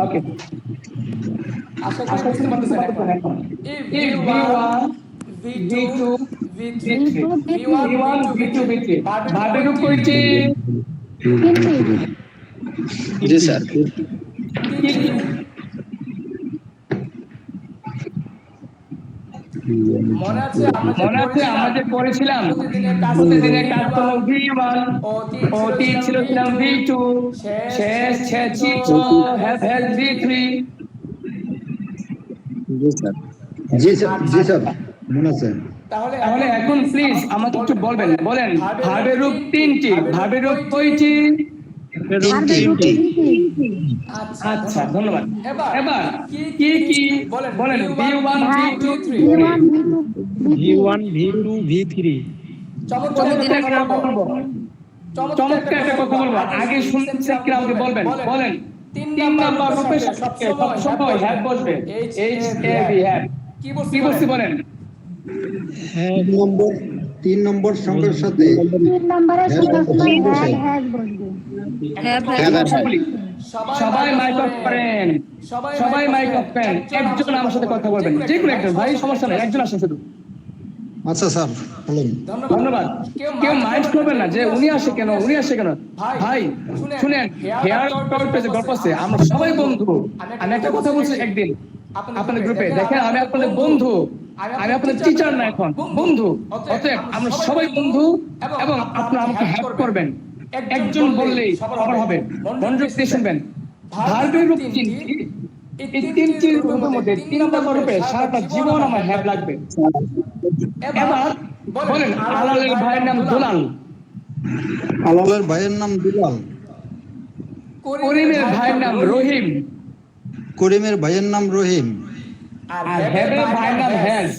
ওকে, আশা করি বুঝতে পারতেছেন এখন। এই V1 V2 V3, V1 V2 V3 ভার্বের রূপ কয়টি? জি স্যার। মনে আছে আমরা যে পড়েছিলাম প্রতিদিনের কাজ হলো V1, অতি ছিল V2, শেষ ছিল হ্যাভ V3। জি স্যার মনে আছে। তাহলে এখন প্লিজ আমাকে একটু বলেন ভার্বের রূপ তিনটি, ভার্বের রূপ কয়টি? আচ্ছা, ধন্যবাদ। এবার কি কি বলেন V1 V2 V1 V2 V3। চমৎকার একটা কথা বলবো, আগে শুনছেন কিনা আমাকে বলেন। তিন নাম্বার রূপে সবসময় হ্যাভ বসবে, HAV হ্যাভ। কি বলছি বলেন? তিন নম্বর সংখ্যার সাথে সবাই মাইক অফ করেন, সবাই মাইক অফ করেন। একজন আমার সাথে কথা বলবেন, যে কোনো একজন, ভাই সমস্যা নেই, একজন আসেন শুধু। আচ্ছা স্যার বলুন। ধন্যবাদ। কেউ মাইন্ড করবেন না যে উনি আসে কেন। ভাই শুনেন, হেয়ার কাট পেজে গল্প আছে, আমরা সবাই বন্ধু। আমি একটা কথা বলছি একদিন আপনাদের গ্রুপে, দেখেন আমি আপনাদের বন্ধু, আমি আপনাদের টিচার না, এখন বন্ধু। অতএব আমরা সবাই বন্ধু এবং আপনারা আমাকে হেল্প করবেন। একজন বললেই সবার হবে, মনোযোগ দিয়ে শুনবেন। ভার্বের রূপ তিনটি, এই তিনটি রূপের মধ্যে তিন নম্বর রূপে সারাটা জীবন আমার হেল্প লাগবে। এবার বলেন আলালের ভাইয়ের নাম দুলাল, আলালের ভাইয়ের নাম দুলাল, করিমের ভাইয়ের নাম রহিম, করিমের ভাইয়ের নাম রহিম, আর হ্যাবের ভাইয়ের নাম হ্যাজ।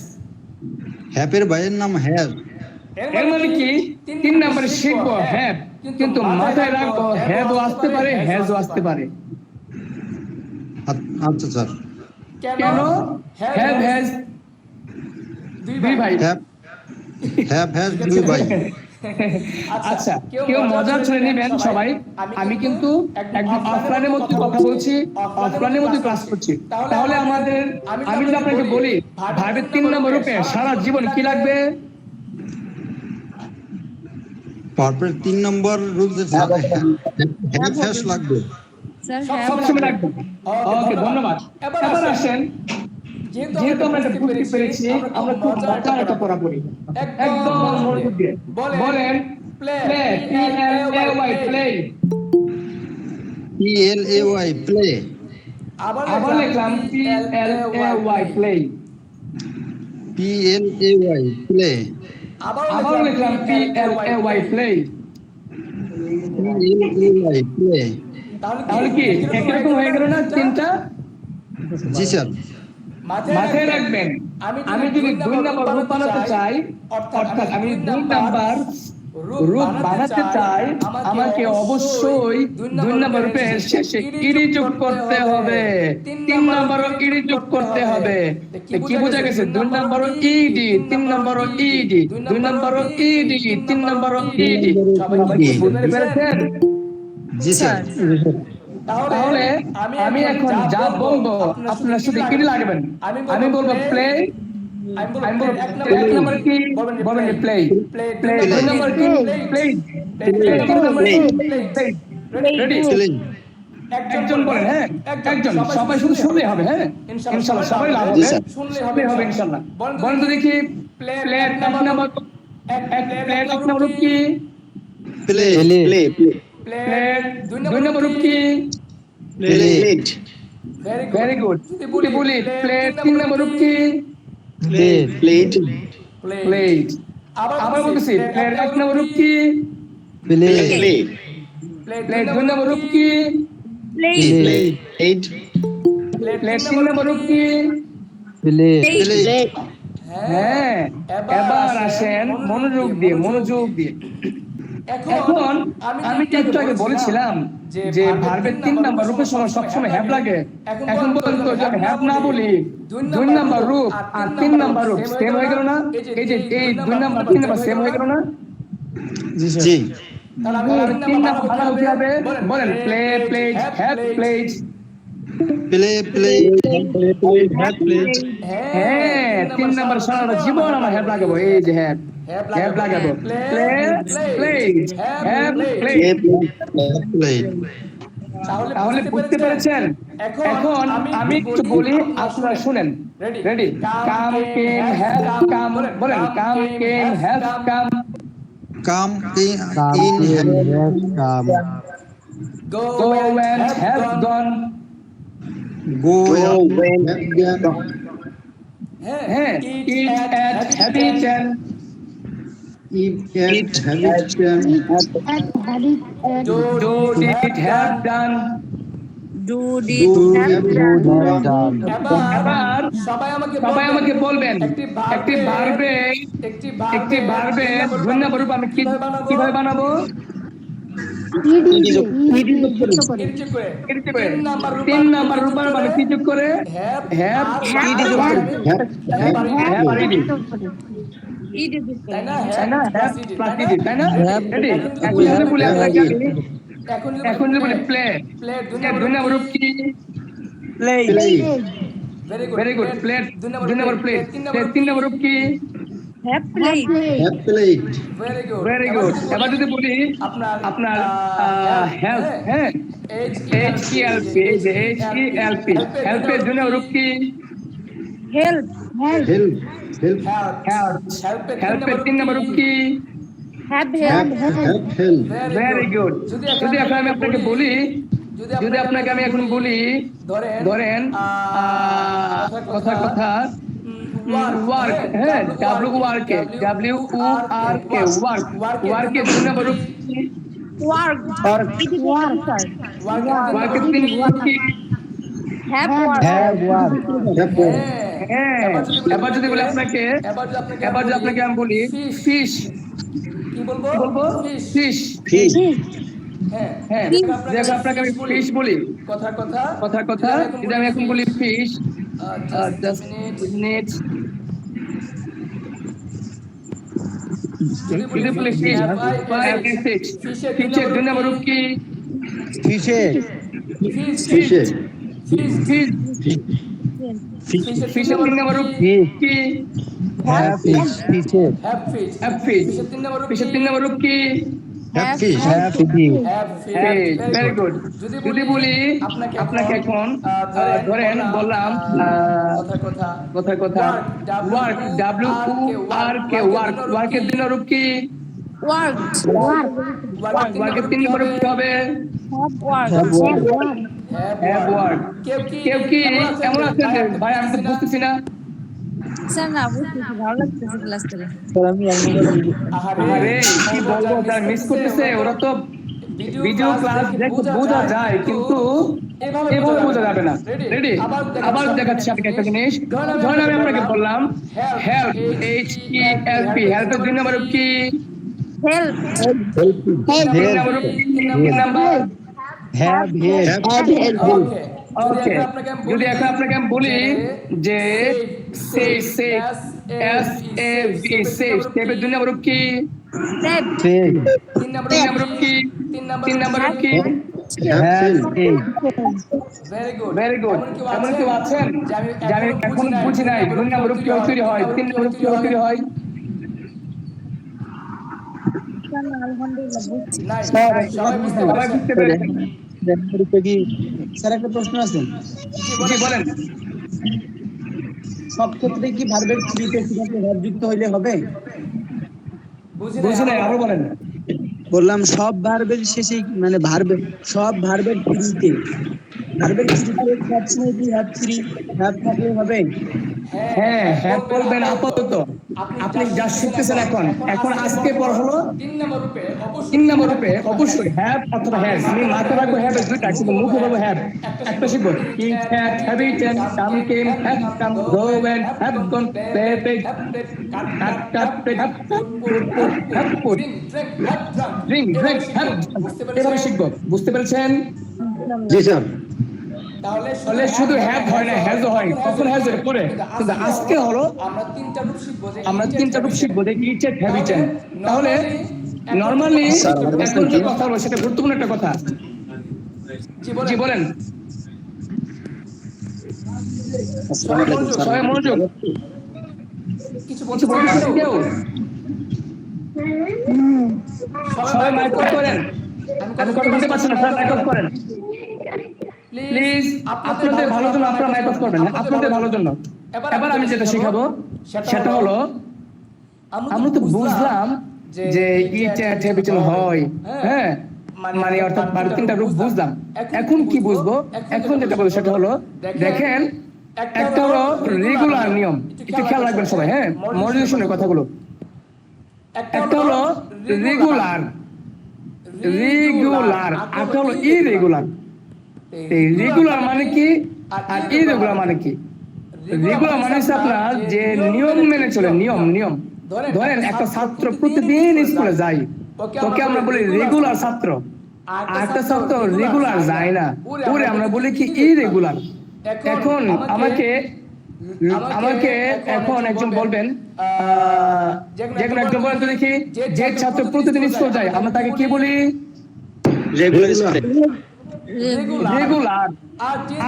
হ্যাপের ভাইয়ের নাম হ্যাজ। এর মানে কি তিন নম্বরে শিখবো হ্যাভ, কিন্তু মাথায় রাখবো হ্যাভও আসতে পারে, হ্যাজও আসতে পারে। আচ্ছা স্যার। কেন? হ্যাভ হ্যাজ দুই ভাই। হ্যাভ হ্যাজ দুই ভাই। আচ্ছা, কেউ মজার ছেড়ে নেবেন সবাই। আমি কিন্তু একদম অফলাইনের মধ্যে কথা বলছি, অফলাইনের মধ্যে ক্লাস করছি। তাহলে আমি যদি আপনাকে বলি ভার্বের তিন নম্বর রূপে সারা জীবন কি লাগবে? ভার্বের তিন নম্বর রূপ যে হ্যাভ হ্যাজ লাগবে, সবসময় লাগবে। ওকে, ধন্যবাদ। এবার আসেন, যেহেতু আমরা এটা বুঝতে পেরেছি, আমরা খুব মজার একটা পড়া পড়ি। একদম মনোযোগ দিয়ে বলেন play, PLAY play. PLAY play. আবার লিখলাম PLAY প্লে। PLAY play. আবার লিখলাম PLAY প্লে। PLAY play. তাহলে কি একরকম হয়ে গেল না তিনটা? জি স্যার। মাথায় রাখবেন, আমি যদি দুই নাম্বার রূপ বানাতে চাই, অর্থাৎ আমি দুই নাম্বার রূপ বানাতে চাই, আমাকে অবশ্যই দুই নাম্বার রূপের শেষে ইডি যোগ করতে হবে, তিন নাম্বারও ইডি যোগ করতে হবে। কি বোঝা গেছে? দুই নাম্বারও ইডি, তিন নাম্বারও ইডি, দুই নাম্বারও ইডি, তিন নাম্বারও ইডি। সবাই কি বুঝতে পেরেছেন? জি স্যার। তাহলে আমি এখন যা বলবো আপনারা শুধু কিনে লাগবেন। আমি বলবো প্লে, আমি বলবো এক নম্বর কি বলবেন, প্লে, প্লে দুই নম্বর কি প্লে, তিন নম্বর কি প্লে। রেডি? একজন বলেন, হ্যাঁ একজন, সবাই শুধু শুনলেই হবে, হ্যাঁ ইনশাআল্লাহ সবাই লাভ হবে, শুনলেই হবে ইনশাআল্লাহ। বলেন তো দেখি, প্লেট এক নম্বর, এক প্লেট এক নম্বর কি প্লে, প্লেট, দুই নম্বর কি প্লেট, ভেরি গুড। যদি বলি প্লেট তিন নম্বর কি প্লেট, প্লেট। আবার বলতেছি প্লেট এক নম্বর কি প্লেট, প্লেট দুই নম্বর কি প্লেট, প্লেট তিন নম্বর কি। প্লেট। হ্যাঁ, এবার আসেন মনোযোগ দিয়ে। এখন আমি একটু আগে বলেছিলাম যে ভার্বের তিন নাম্বার রূপের সময় সবসময় হ্যাভ লাগে। এখন বলেন তো যদি হ্যাভ না বলি, দুই নাম্বার রূপ আর তিন নাম্বার রূপ সেম হয়ে গেল না? এই যে এই দুই নাম্বার তিন নাম্বার সেম হয়ে গেল না? জি, তাহলে তিন নাম্বার ভালো হতে হবে। বলেন play, plays, have plays. Play, have played, হ্যাঁ, তিন নাম্বার সারা জীবন আমার হ্যাভ লাগাবো। এই যে হ্যাভ লাগাবো, play, plays, have plays. Played. তাহলে বুঝতে পেরেছেন? এখন আমি একটু বলি, আপনারা শুনেন। Ready? Come, came, have come. বলেন come, came, have come. Come, in, have come, Go and have gone. Go, have gone, হ্যাঁ, eat at, have eaten. Eat, have eaten, at had it Do, did, have done. Do do, have done. এবার সবাই আমাকে বলবেন একটি ভার্বে দুই নম্বর রূপ আমি কিভাবে বানাবো? তিন নাম্বার রূপ বানাবো কি যোগ করে? হ্যাভ, তাই না? হ্যাভ প্লাস ইডি, তাই না? রেডি? এখন যদি বলি আপনাকে এখন যদি বলি প্লে, দুই নম্বর রূপ কি? Very good. প্লেট দুই নম্বর প্লেট, তিন নম্বর রূপ কি? Have plate. Have plate, very good. এবার যদি বলি আপনার হেল্প, হ্যাঁ H-E-L-P, হেল্পের দুই নম্বর রূপ কি? হেল্প। হেল্প, হেল্পের তিন নম্বর রূপ কি? Have have help, very good. যদি এখন আমি আপনাকে বলি, যদি আপনাকে আমি এখন বলি, ধরেন কথা ওয়ার্ক, হ্যাঁ WORK, ওয়ার্কের দুই নম্বর রূপ কি? ওয়ার্ক। ওয়ার্কের তিন নম্বর কি? Have work. হ্যাঁ, এবার যদি বলি আপনাকে, আমি বলি ফিশ, কি বলবো? ফিশ। হ্যাঁ, দেখো আপনাকে আমি ফিশ বলি, কথা যদি আমি এখন বলি ফিশ, জাস্ট মিনিট, যদি বলি ফিশ, ফিশের দুই নম্বর রূপ কি? ফিশে, ফিশের তিন নম্বর রূপ কি? হ্যাভ ফিশ, ফিশের তিন নম্বর রূপ কি? Have fish, very good. যদি বলি আপনাকে এখন ধরেন বললাম কথা ওয়ার্ক, WORK, ওয়ার্কের তিন নম্বর রূপ কি? ওয়ার্ক। ওয়ার্কের তিন নম্বর রূপ কি হবে? Have work. কেউ কি এমন আছেন যে ভাই আমি তো বুঝতেছি না? স্যার না বুঝতেছি, ভালো লাগতেছে ক্লাস করে। আরে কি বলবো, যারা মিস করতেছে ওরা তো ভিডিও ক্লাস দেখে বোঝা যায়, কিন্তু এভাবে বোঝা যাবে না। রেডি? আবার দেখাচ্ছি আপনাকে একটা জিনিস। ধরেন আমি আপনাকে বললাম হেল্প, HELP, হেল্পের দুই নম্বর রূপ কি? হেল্প। তিন নম্বর রূপ কি? তিন নম্বর ওকে। যদি এখন আপনাকে আমি বলি যে সেভ, সেভের দুই নম্বর রূপ কি? সেভ। তিন নম্বর রূপ কি? হ্যাভ সিন ভেরি গুড এমন কেউ আছেন যে আমি এখন বুঝি নাই 2 নম্বর রূপ কিভাবে তৈরি হয় 3 নম্বর রূপ কিভাবে তৈরি হয়? নাই সবাই বুঝতে পেরেছেন। স্যার একটা প্রশ্ন আছে, জি বলেন। সব ক্ষেত্রে কি ভার্বের থ্রিতে ভার্ব যুক্ত হইলে হবে? বুঝি নাই আবার বলেন। বললাম সব ভার্বের শেষে মানে সব ভার্বের থ্রিতে সবসময় কি হ্যাভ থ্রি হ্যাভ থাকলে হবে? হ্যাঁ হ্যাঁ বলবেন আপাতত। আপনি যা শিখতেছেন এখন আজকে পর হলো 3 নম্বর রূপে অবশ্যই হ্যাভ অথবা হ্যাজ। আমি মাথায় রাখবো হ্যাভ এর দুইটা, কিন্তু মুখে বলবো হ্যাভ। একটা শিখবো eat had, have eaten, come came, have come, go went, have gone, play played, cut cut played, have put, have put, drink drink, have. এভাবে শিখবো। বুঝতে পেরেছেন? জি স্যার। তাহলে শুধু হ্যাভ হয় না, হ্যাজও হয়। কখন হ্যাজ এর পরে, কিন্তু আজকে হলো আমরা তিনটা রূপ শিখবো যে ইটেড, হ্যাভ ইটেন। তাহলে নরমালি এখন যে কথা হলো সেটা গুরুত্বপূর্ণ একটা কথা। জি বলেন। সবাই মনোযোগ। কিছু বলতে কেউ? সবাই মাইক অফ করেন। আমি কথা বলতে পারছি না, সবাই মাইক অফ করেন প্লিজ। আপনাদের ভালোর জন্য আপনারা মাইক অফ করবেন, আপনাদের ভালোর জন্য। এবার আমি যেটা শেখাবো সেটা হলো, আমরা তো বুঝলাম যে ইট এন্ড হ্যাভ ইটেন হয়, হ্যাঁ, মানে অর্থাৎ 3টা রূপ বুঝলাম। এখন কি বুঝবো? এখন যেটা বলবো সেটা হলো, দেখেন একটা হলো রেগুলার নিয়ম, একটু খেয়াল রাখবেন সবাই, হ্যাঁ, মনোযোগ শুনে কথাগুলো। একটা হলো রেগুলার, একটা হলো ইরেগুলার। এই রেগুলার মানে কি আর ইরেগুলার মানে কি? রেগুলার মানে হচ্ছে আপনার যে নিয়ম মেনে চলে, নিয়ম। ধরেন একটা ছাত্র প্রতিদিন স্কুলে যায়, তোকে আমরা বলি রেগুলার ছাত্র। আর একটা ছাত্র রেগুলার যায় না, ওরে আমরা বলি কি ইরেগুলার। এখন আমাকে এখন একজন বলবেন, যে কোনো একজন বলেন তো দেখি, যে ছাত্র প্রতিদিন স্কুল যায় আমরা তাকে কি বলি? রেগুলার।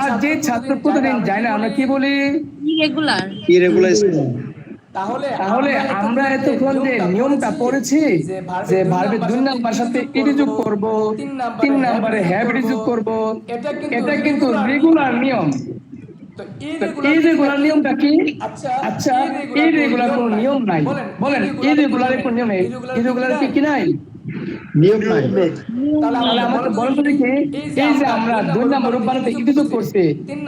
আর যে ছাত্র প্রতিদিন যায় না আমরা কি বলি? ইরেগুলার। তাহলে আমরা এতক্ষণ যে নিয়মটা পড়েছি যে ভার্বের 2 নাম্বার সাথে ইডি যোগ করব, 3 নম্বরে হ্যাভ ইডি যোগ করব, এটা কিন্তু রেগুলার নিয়ম। তো ইরেগুলার নিয়মটা কি? আচ্ছা, ইরেগুলার কোনো নিয়ম নাই। বলেন ইরেগুলারের কোনো নিয়ম নেই। ইরেগুলার কি নাই? নিয়ম নাই। তাহলে আমাকে বলেন তো দেখি, এই যে আমরা 2 নম্বর রূপ বানাতে ইডি যোগ করছি,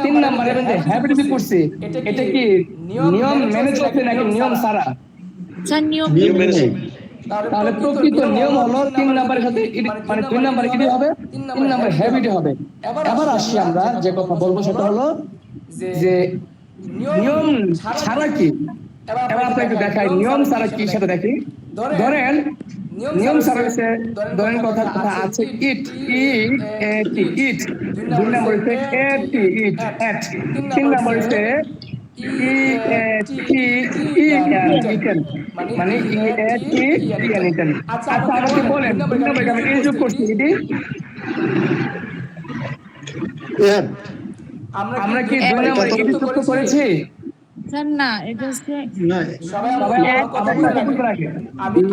3 নম্বরে মধ্যে হ্যাভ ইডি যোগ করছি, এটা কি নিয়ম মেনে চলছে নাকি নিয়ম ছাড়া? নিয়ম মেনে। তাহলে প্রকৃত নিয়ম হলো 3 নম্বরের সাথে মানে 2 নম্বরে ইডি হবে, 3 নম্বরে হ্যাভ ইডি হবে। এবার আসি আমরা যে কথা বলবো সেটা হলো যে নিয়ম ছাড়া কি। এবার আপনাকে দেখাই নিয়ম ছাড়া কি সেটা দেখি। ধরেন নিয়ম ছাড়া হচ্ছে, ধরেন কথা আছে ইট, 2 নম্বর হচ্ছে ইট, 3 নম্বর হচ্ছে মানে ইটেন। আচ্ছা আমাকে বলেন 2 নম্বরে আমি এই যোগ করছি ইডি, আমরা কি 2 নম্বরে ইডি যুক্ত করেছি? স্যার না, এটা হচ্ছে না।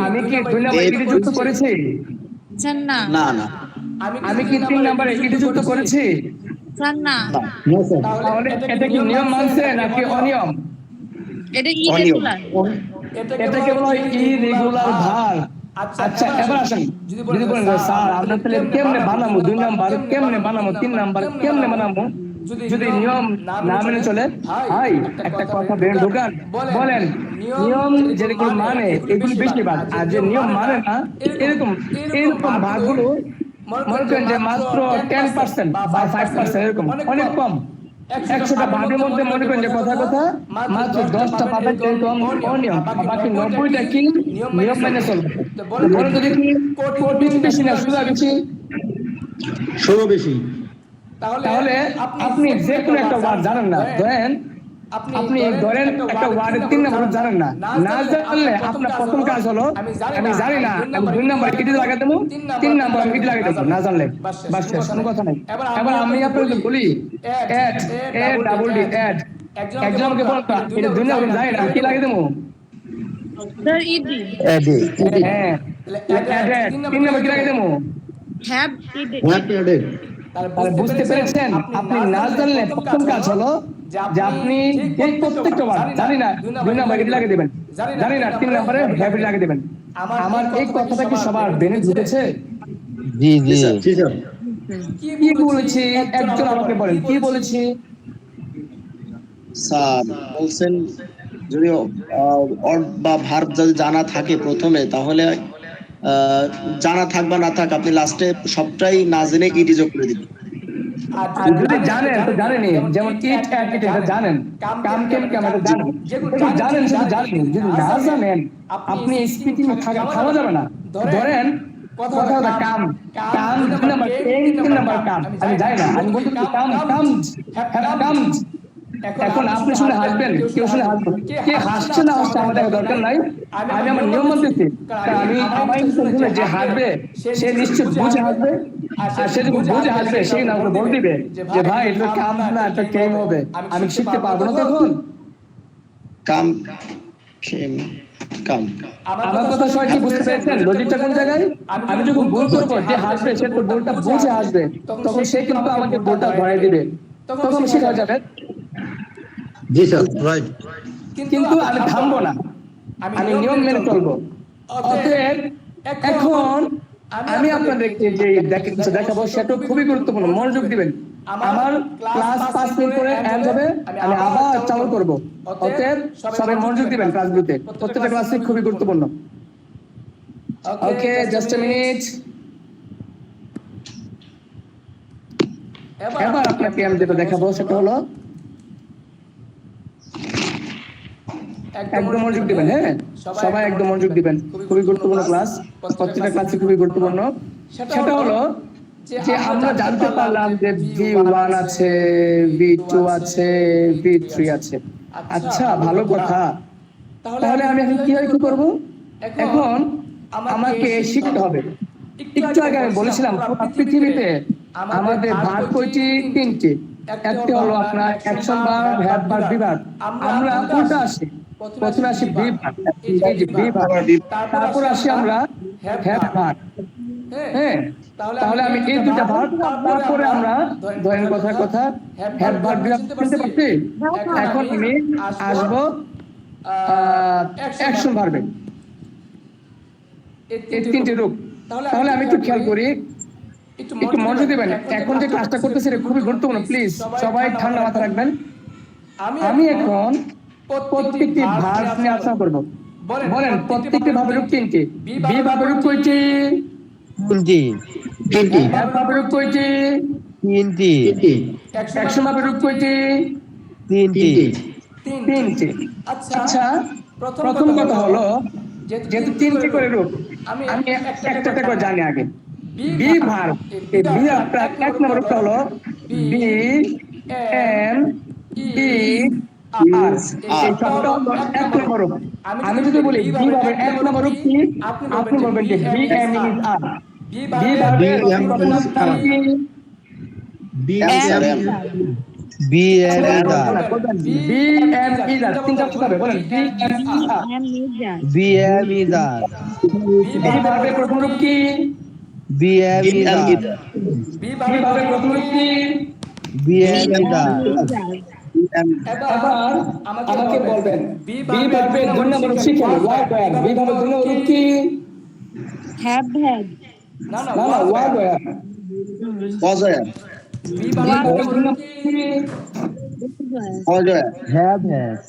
আমি কি 2 নম্বরে ইডি যুক্ত করেছি? স্যার না, আমি কি 3 নম্বরে ইডি যুক্ত করেছি? স্যার না, তাহলে এটা কি নিয়ম মানছে নাকি অনিয়ম? এটা ইরেগুলার। এটাকে বলা হয় ইরেগুলার ভার্ব। আচ্ছা এবার আসেন, যদি বলেন স্যার আমরা তাহলে কেমনে বানাবো 2 নাম্বার, কেমনে বানাবো 3 নাম্বার, কেমনে বানাবো যদি নিয়ম না মেনে চলে? ভাই একটা কথা বের ঢোকান, বলেন নিয়ম যেগুলো মানে এগুলো বেশিরভাগ, আর যে নিয়ম মানে না এরকম ভাগগুলো মনে করেন যে মাত্র 10% বা 5%, এরকম অনেক কম। 100টা ভাগের মধ্যে মনে করেন যে কথা মাত্র 10টা পাবেন এরকম অনিয়ম, বাকি 90টা কি নিয়ম মেনে চলবে। বলেন তো দেখি কঠিন বেশি না সোজা বেশি? ষোলো বেশি। তাহলে আপনি যে কোনো একটা ওয়ার্ড জানেন না, ধরেন আপনি ধরেন একটা ওয়ার্ডের 3 নাম্বার জানেন না, না জানলে আপনার প্রথম কাজ হলো আমি জানি না, আমি 2 নাম্বার ইডি লাগাই দেবো, 3 নাম্বার আমি ইডি লাগাই দেবো না জানলে, বাস শেষ, কোনো কথা নাই। এবার আমি আপনাকে বলি add A double D add, একজন আমাকে বলবা এটা 2 নাম্বার জানি না কি লাগাই দেবো, স্যার ইডি হ্যাঁ অ্যাড 3 নাম্বার কি লাগাই দেবো, হ্যাভ ইডি তাহলে বুঝতে পেরেছেন? আপনি না জানলে প্রথম কাজ হলো যে আপনি এই প্রত্যেকটা ওয়ার্ড জানি না 2 নাম্বার ইডি লাগিয়ে দেবেন, জানি না 3 নাম্বারে হ্যাভ ইডি লাগিয়ে দেবেন। আমার এই কথাটা কি সবার ব্রেনে ঢুকেছে? জি স্যার। কি বলেছি একজন আমাকে বলেন, কি বলেছি? স্যার বলছেন যদি অর বা ভার্ব যদি জানা থাকে প্রথমে, তাহলে জানা থাক বা না থাক আপনি লাস্টে সবটাই না জেনে ইডি যোগ করে দিবেন। আর যদি জানেন তো জানেনই, যেমন ইট অ্যাট ইট এটা জানেন, কাম কেন এটা জানেন, যেগুলো জানেন সেটা জানেন। যদি না জানেন আপনি স্পিকিং থামা যাবে না। ধরেন কথা কাম কাম 2 নাম্বার 3 নাম্বার কাম আমি জানি না, আমি বলতে কাম কামস হ্যাভ কামস। এখন আপনি শুনে হাসবেন, কেউ শুনে হাসবেন, কে হাসছে না হাসছে আমাদের দরকার নাই, আমি আমার নিয়ম মানতেছি। কারণ আমি আমার শুনে যে হাসবে সে নিশ্চিত বুঝে হাসবে, আর সে যদি বুঝে হাসবে সেই না বল দিবে যে ভাই এটা কাম না এটা কেম হবে, আমি শিখতে পারবো না তখন। কাম খেম কাম আমার কথা সবাই কি বুঝতে পেরেছেন? লজিকটা কোন জায়গায়? আমি যখন ভুল করবো যে হাসবে সে তো বলটা বুঝে হাসবে, তখন সে কিন্তু আমাকে বলটা ধরাই দিবে, তখন শেখা যাবে। জি স্যার, রাইট। কিন্তু আমি থামবো না, আমি নিয়ম মেনে চলবো। অতএব এখন আমি আপনাদেরকে যে দেখাবো সেটা খুবই গুরুত্বপূর্ণ, মনোযোগ দিবেন। আমার ক্লাস 5 মিনিট পরে এন্ড হবে, আমি আবার চালু করব। অতএব সবাই মনোযোগ দিবেন ক্লাসগুলোতে, প্রত্যেকটা ক্লাসই খুবই গুরুত্বপূর্ণ। ওকে, জাস্ট আ মিনিট। এবার আপনাকে আমি যেটা দেখাবো সেটা হলো একদম মনোযোগ দিবেন। হ্যাঁ, সবাই একদম মনোযোগ দিবেন, খুবই গুরুত্বপূর্ণ ক্লাস, প্রত্যেকটা ক্লাসই খুবই গুরুত্বপূর্ণ। সেটা হলো যে আমরা জানতে পারলাম যে V1 আছে, V2 আছে, V3 আছে। আচ্ছা, ভালো কথা। তাহলে আমি এখন কিভাবে কি করব? এখন আমাকে শিখতে হবে। একটু আগে আমি বলেছিলাম পৃথিবীতে আমাদের ভার্ব কয়টি? 3টি। একটা হলো আপনার action verb, have verb, be verb. আমরা কোনটা আসি? প্রথমে আসি বি ভার্ব, এই যে বি ভার্ব, তারপর আসি আমরা হ্যাভ ভার্ব। হ্যাঁ, তাহলে আমি এই দুটো ভার্ব, তারপরে আমরা ধরেন কথা হ্যাভ ভার্ব চিনতে পারছি। এখন আমি আসবো অ্যাকশন ভার্বে, এই 3টি রূপ। তাহলে আমি একটু খেয়াল করি, একটু মনোযোগ দিবেন। এখন যে ক্লাসটা করতেছি এটা খুবই গুরুত্বপূর্ণ, প্লিজ সবাই ঠান্ডা মাথা রাখবেন। আমি এখন প্রত্যেকটি ভার্ব নিয়ে আলোচনা করব। বলেন প্রত্যেকটি ভাবের রূপ 3টি। বি ভাবের রূপ কয়টি? 3টি। হ্যাভ ভাবের রূপ কয়টি? 3টি। অ্যাকশন ভাবের রূপ কয়টি? 3টি। 3টি। আচ্ছা, প্রথম কথা হলো যেহেতু 3টি করে রূপ, আমি একটা করে জানি আগে। বি ভার্ব, এই বি ভার্বটা 1 নম্বর রূপটা হলো বি এম ই আর। এই শব্দটা হলো 1 নম্বর রূপ। আমি যদি বলি বি ভার্বের 1 নম্বর রূপ কি, আপনি বলবেন যে be am is are. Be ভার্বের 1 নম্বর রূপ কি? Be am be am is are. তিনটা অক্ষর হবে, বলেন be am is are. Be am either. Be ভার্বের প্রথম রূপ কি? Be am either. বি ভার্বের প্রথম রূপ কি? বি এম ইদার। এবার আমাকে বলবেন বি ভার্বের 2 নম্বর রূপ শিখেন। Word wire. বি ভার্বের 2 নম্বর রূপ কি? হ্যাভ হ্যাড না, ওয়ার্ড ওয়্যার। অজয় বি ভার্বের 2 নম্বর কি? Ajay have has.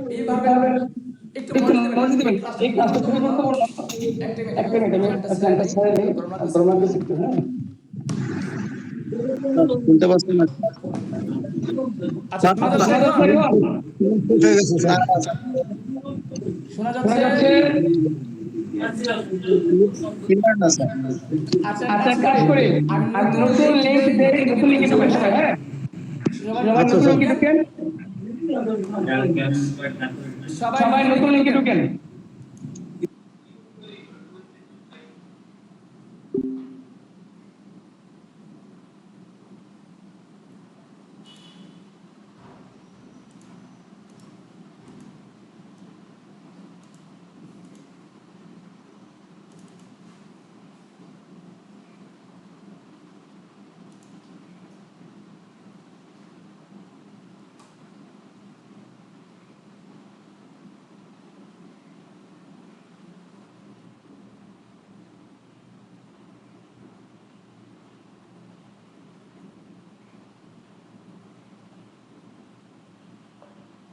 বি ভার্বের একটু মনোযোগ দিবেন, এই ক্লাসটা খুবই গুরুত্বপূর্ণ। একটা মিনিট আমি ফ্যানটা ছেড়ে দিই, গরম লাগছে একটু। হ্যাঁ, শুনতে পাচ্ছেন না? আচ্ছা, শোনা যাচ্ছে? ক্লিয়ার না স্যার। আচ্ছা কাজ করি, আমি নতুন লিংক দেই, নতুন লিংকে ঢোকেন সবাই, হ্যাঁ সবাই আচ্ছা নতুন স্যার। লিংকে ঢোকেন, সবাই নতুন লিংকে ঢোকেন।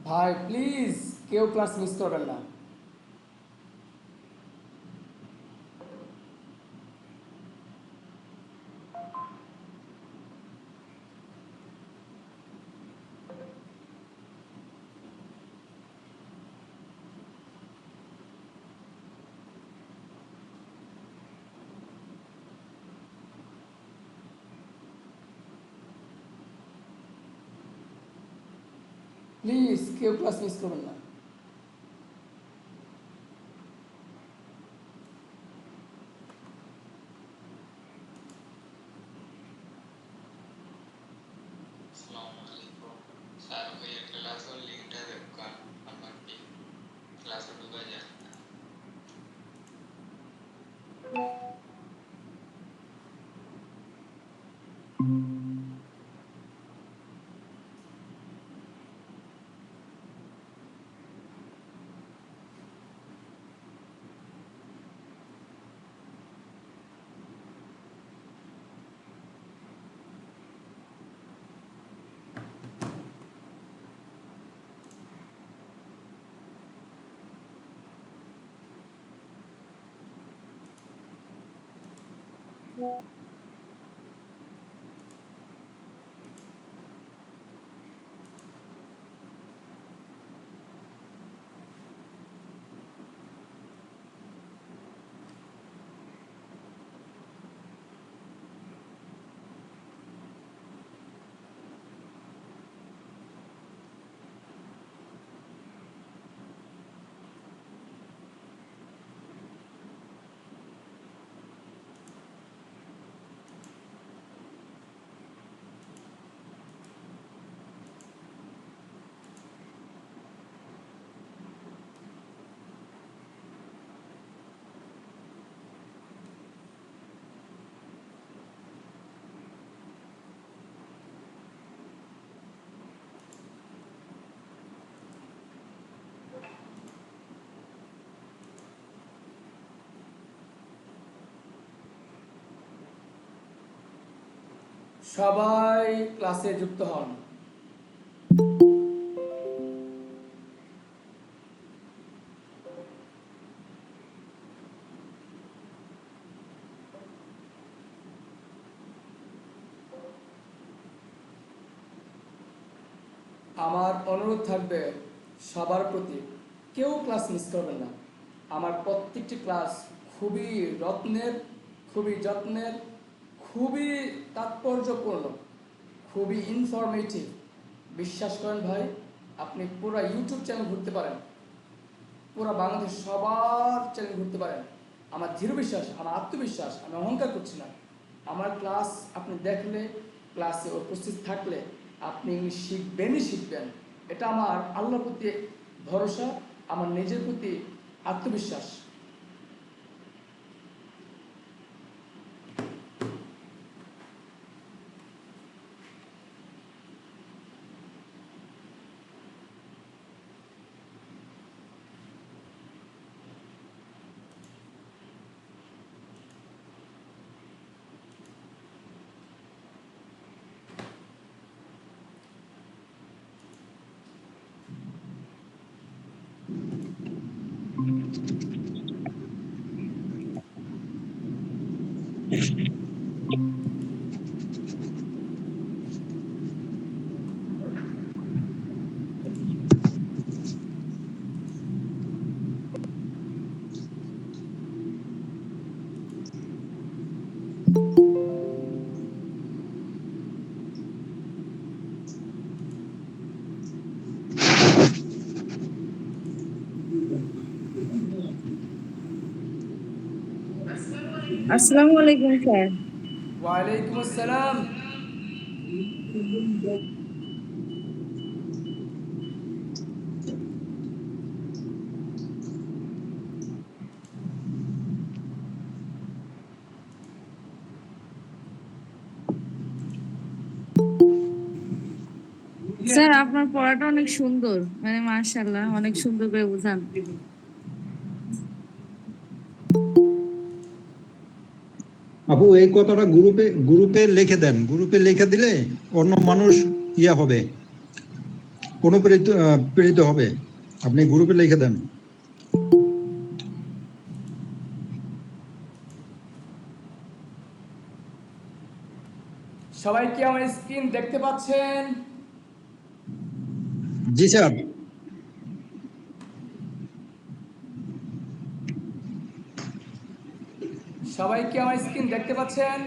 ভাই প্লিজ কেউ ক্লাস মিস করবেন না। প্লিজ কেউ ক্লাস মিস করবেন না। সবাই ক্লাসে যুক্ত হন। আমার অনুরোধ থাকবে সবার প্রতি, কেউ ক্লাস মিস করবেন না। আমার প্রত্যেকটি ক্লাস খুবই রত্নের, খুবই যত্নের, খুবই তাৎপর্যপূর্ণ, খুবই ইনফরমেটিভ। বিশ্বাস করেন ভাই, আপনি পুরো ইউটিউব চ্যানেল ঘুরতে পারেন, পুরো বাংলাদেশ সবার চ্যানেল ঘুরতে পারেন। আমার দৃঢ় বিশ্বাস, আমার আত্মবিশ্বাস, আমি অহংকার করছি না। আমার ক্লাস আপনি দেখলে, ক্লাসে উপস্থিত থাকলে আপনি ইংলিশ শিখবেনই শিখবেন। এটা আমার আল্লাহর প্রতি ভরসা, আমার নিজের প্রতি আত্মবিশ্বাস। আসসালামু আলাইকুম স্যার। ওয়ালাইকুম আসসালাম। স্যার আপনার পড়াটা অনেক সুন্দর, মানে মাশাআল্লাহ অনেক সুন্দর করে বোঝান। আপু এই কথাটা গ্রুপে লিখে দেন, গ্রুপে লিখে দিলে অন্য মানুষ হবে, প্রেরিত হবে। আপনি গ্রুপে লিখে দেন। সবাই কি আমার স্ক্রিন দেখতে পাচ্ছেন? জি স্যার। সবাই কি আমার স্ক্রিন দেখতে পাচ্ছেন?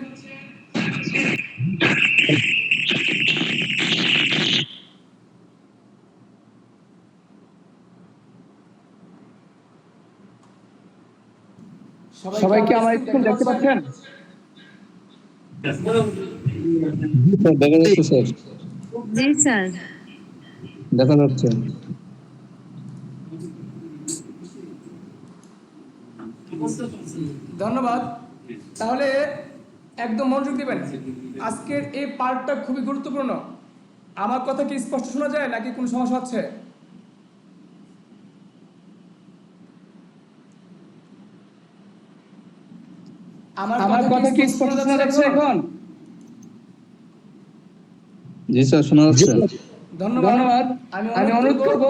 সবাই কি আমার স্ক্রিন দেখতে পাচ্ছেন? দেখা যাচ্ছে স্যার, জি স্যার। দেখা যাচ্ছে। ধন্যবাদ। তাহলে একদম মনোযোগ দিবেন, আজকের এই পার্টটা খুবই গুরুত্বপূর্ণ। আমার কথা কি স্পষ্ট শোনা যায় নাকি কোনো সমস্যা হচ্ছে? আমার কথা কি স্পষ্ট শোনা যাচ্ছে এখন? জি স্যার, শোনা যাচ্ছে। ধন্যবাদ। আমি অনুরোধ করব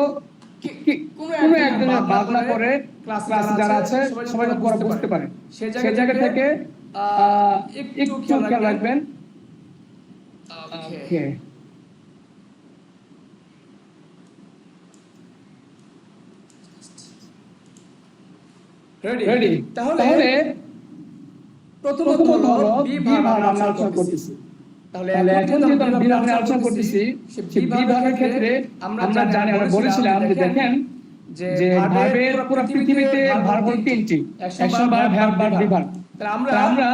কোনো একজনের বাদ না করে ক্লাসে যারা আছে সবাই যেন পড়া বুঝতে পারে, সেই জায়গা থেকে একটু খেয়াল রাখবেন। ওকে, রেডি? তাহলে প্রথমত হলো বি ভার্ব আমরা আলোচনা করতেছি। তাহলে এখন যেহেতু আমরা বি ভার্ব আলোচনা করতেছি, সেই বি ভার্বের ক্ষেত্রে আমরা জানি, আমরা বলেছিলাম যে দেখেন যে ভার্বের পুরো পৃথিবীতে ভার্ব হল তিনটি, action verb, verb, be verb. তাহলে আমরা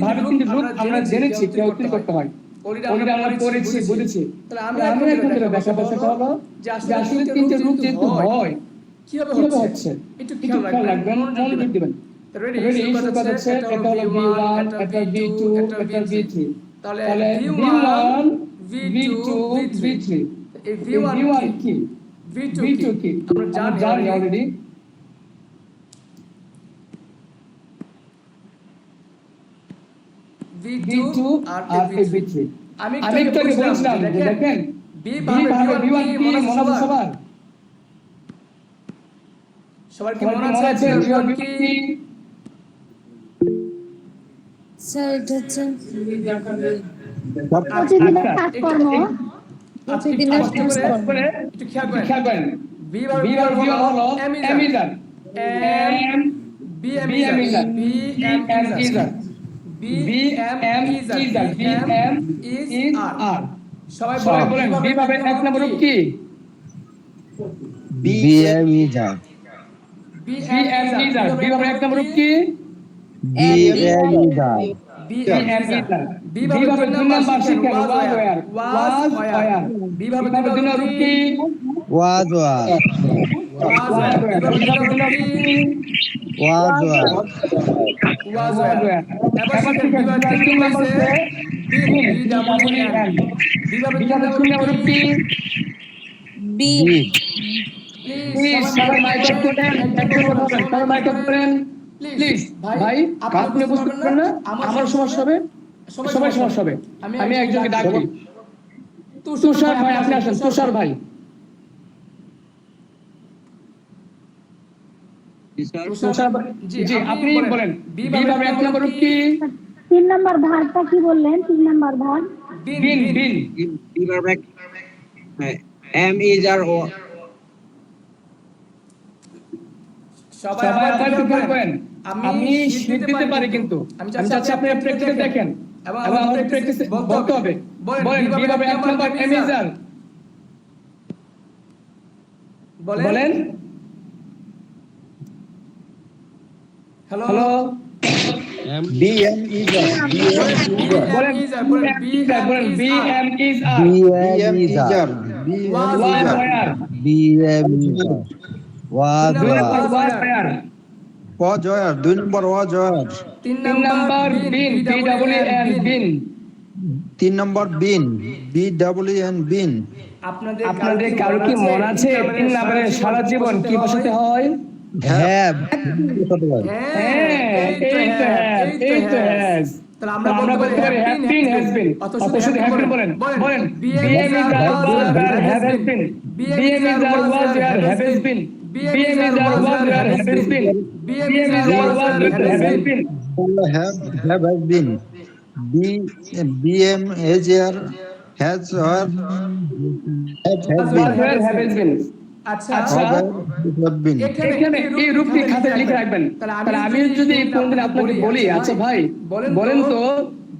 ভার্বের তিনটি রূপ আমরা জেনেছি কিভাবে করতে হয়, ওইটা আমরা পড়েছি, বুঝেছি। তাহলে আমরা এখন যেটা দেখাবো সেটা হলো যে আসলে তিনটি রূপ যেহেতু হয় কিভাবে হচ্ছে একটু খেয়াল রাখবেন, মনোযোগ দিবেন। রেডি? শুরু করা যাচ্ছে। এটা হলো V1, এটা V2, এটা V3। তাহলে V1, V2, V3। এই V1 কি? V2 কি? আমরা জানি অলরেডি। V2 আর V3। আমি একটু আগে বলেছিলাম যে দেখেন বি ভার্বে V1 কি মনে আছে সবার? সবার কি মনে আছে V1 কি? স্যার এটা হচ্ছে প্রতিদিনের কাজকর্ম। প্রতিদিনের কাজকর্ম। একটু খেয়াল করেন। বি ভার্ব হলো am is are, am be am is are, be am is are, be am is are, be am is are. সবাই বলেন বি ভার্বের এক নম্বর রূপ কি? Be am is are. Be am is are. B ভার্বের এক নম্বর রূপ কি? Be am is are. Be am is are. B ভার্বের দুই নাম্বার শিখেন ওয়াজ ওয়ার। বি ভার্বের দুই নাম্বার রূপ কি? Was was. Was war. B ভার্বের দুই নাম্বার রূপ কি? Was was. Was were. এবার শিখেন বি ভার্বের তিন নাম্বার হচ্ছে been, B double E N. Be ভার্বের তিন নাম্বার রূপ কি? বি। প্লিজ সবাই মাইক অফ করেন, একজন কথা বলেন, সবাই মাইক অফ করেন প্লিজ। ভাই আপনি বুঝতে পারবেন না, আমার সমস্যা হবে, সবাই সমস্যা হবে। আমি একজনকে ডাকি, তুষার ভাই আপনি আসেন। তুষার ভাই, তুষার ভাই, জি আপনি বলেন বি ভার্বের এক নম্বর রূপ কি? 3 নাম্বার ভার্বটা কি বললেন? 3 number verb been. Be verb am is are ও। সবাই আবার খেয়াল করেন, আমি শীট দিতে পারি কিন্তু আমি চাচ্ছি আপনি প্র্যাকটিক্যাল দেখেন এবং আমাদের প্র্যাকটিস বলতে হবে। বলেন বি ভার্বের এক নম্বর এম ইজ আর। বলেন হ্যালো বি এম ইজার বলেন বলেন be am is are be am is are was were 2 number was were 3 number been B double N been 3 number been B W N been আপনাদের কারো কি মনে আছে 3 নম্বরে সারা জীবন কি বসাতে হয়? হ্যাঁ এই তো হ্যাজ তাহলে আমরা বলতে পারি হ্যাভ বিন হ্যাজ বিন অত শুধু হ্যাভ বিন বলেন be am is are was were have been be am is are was were have been be am is are was were have been be am is are was were have been have has been bm is here has or have been আচ্ছা have been এখানে এই রূপটি খাতায় লিখে রাখবেন। তাহলে আমি যদি কোনদিন আপনাকে বলি আচ্ছা ভাই বলেন তো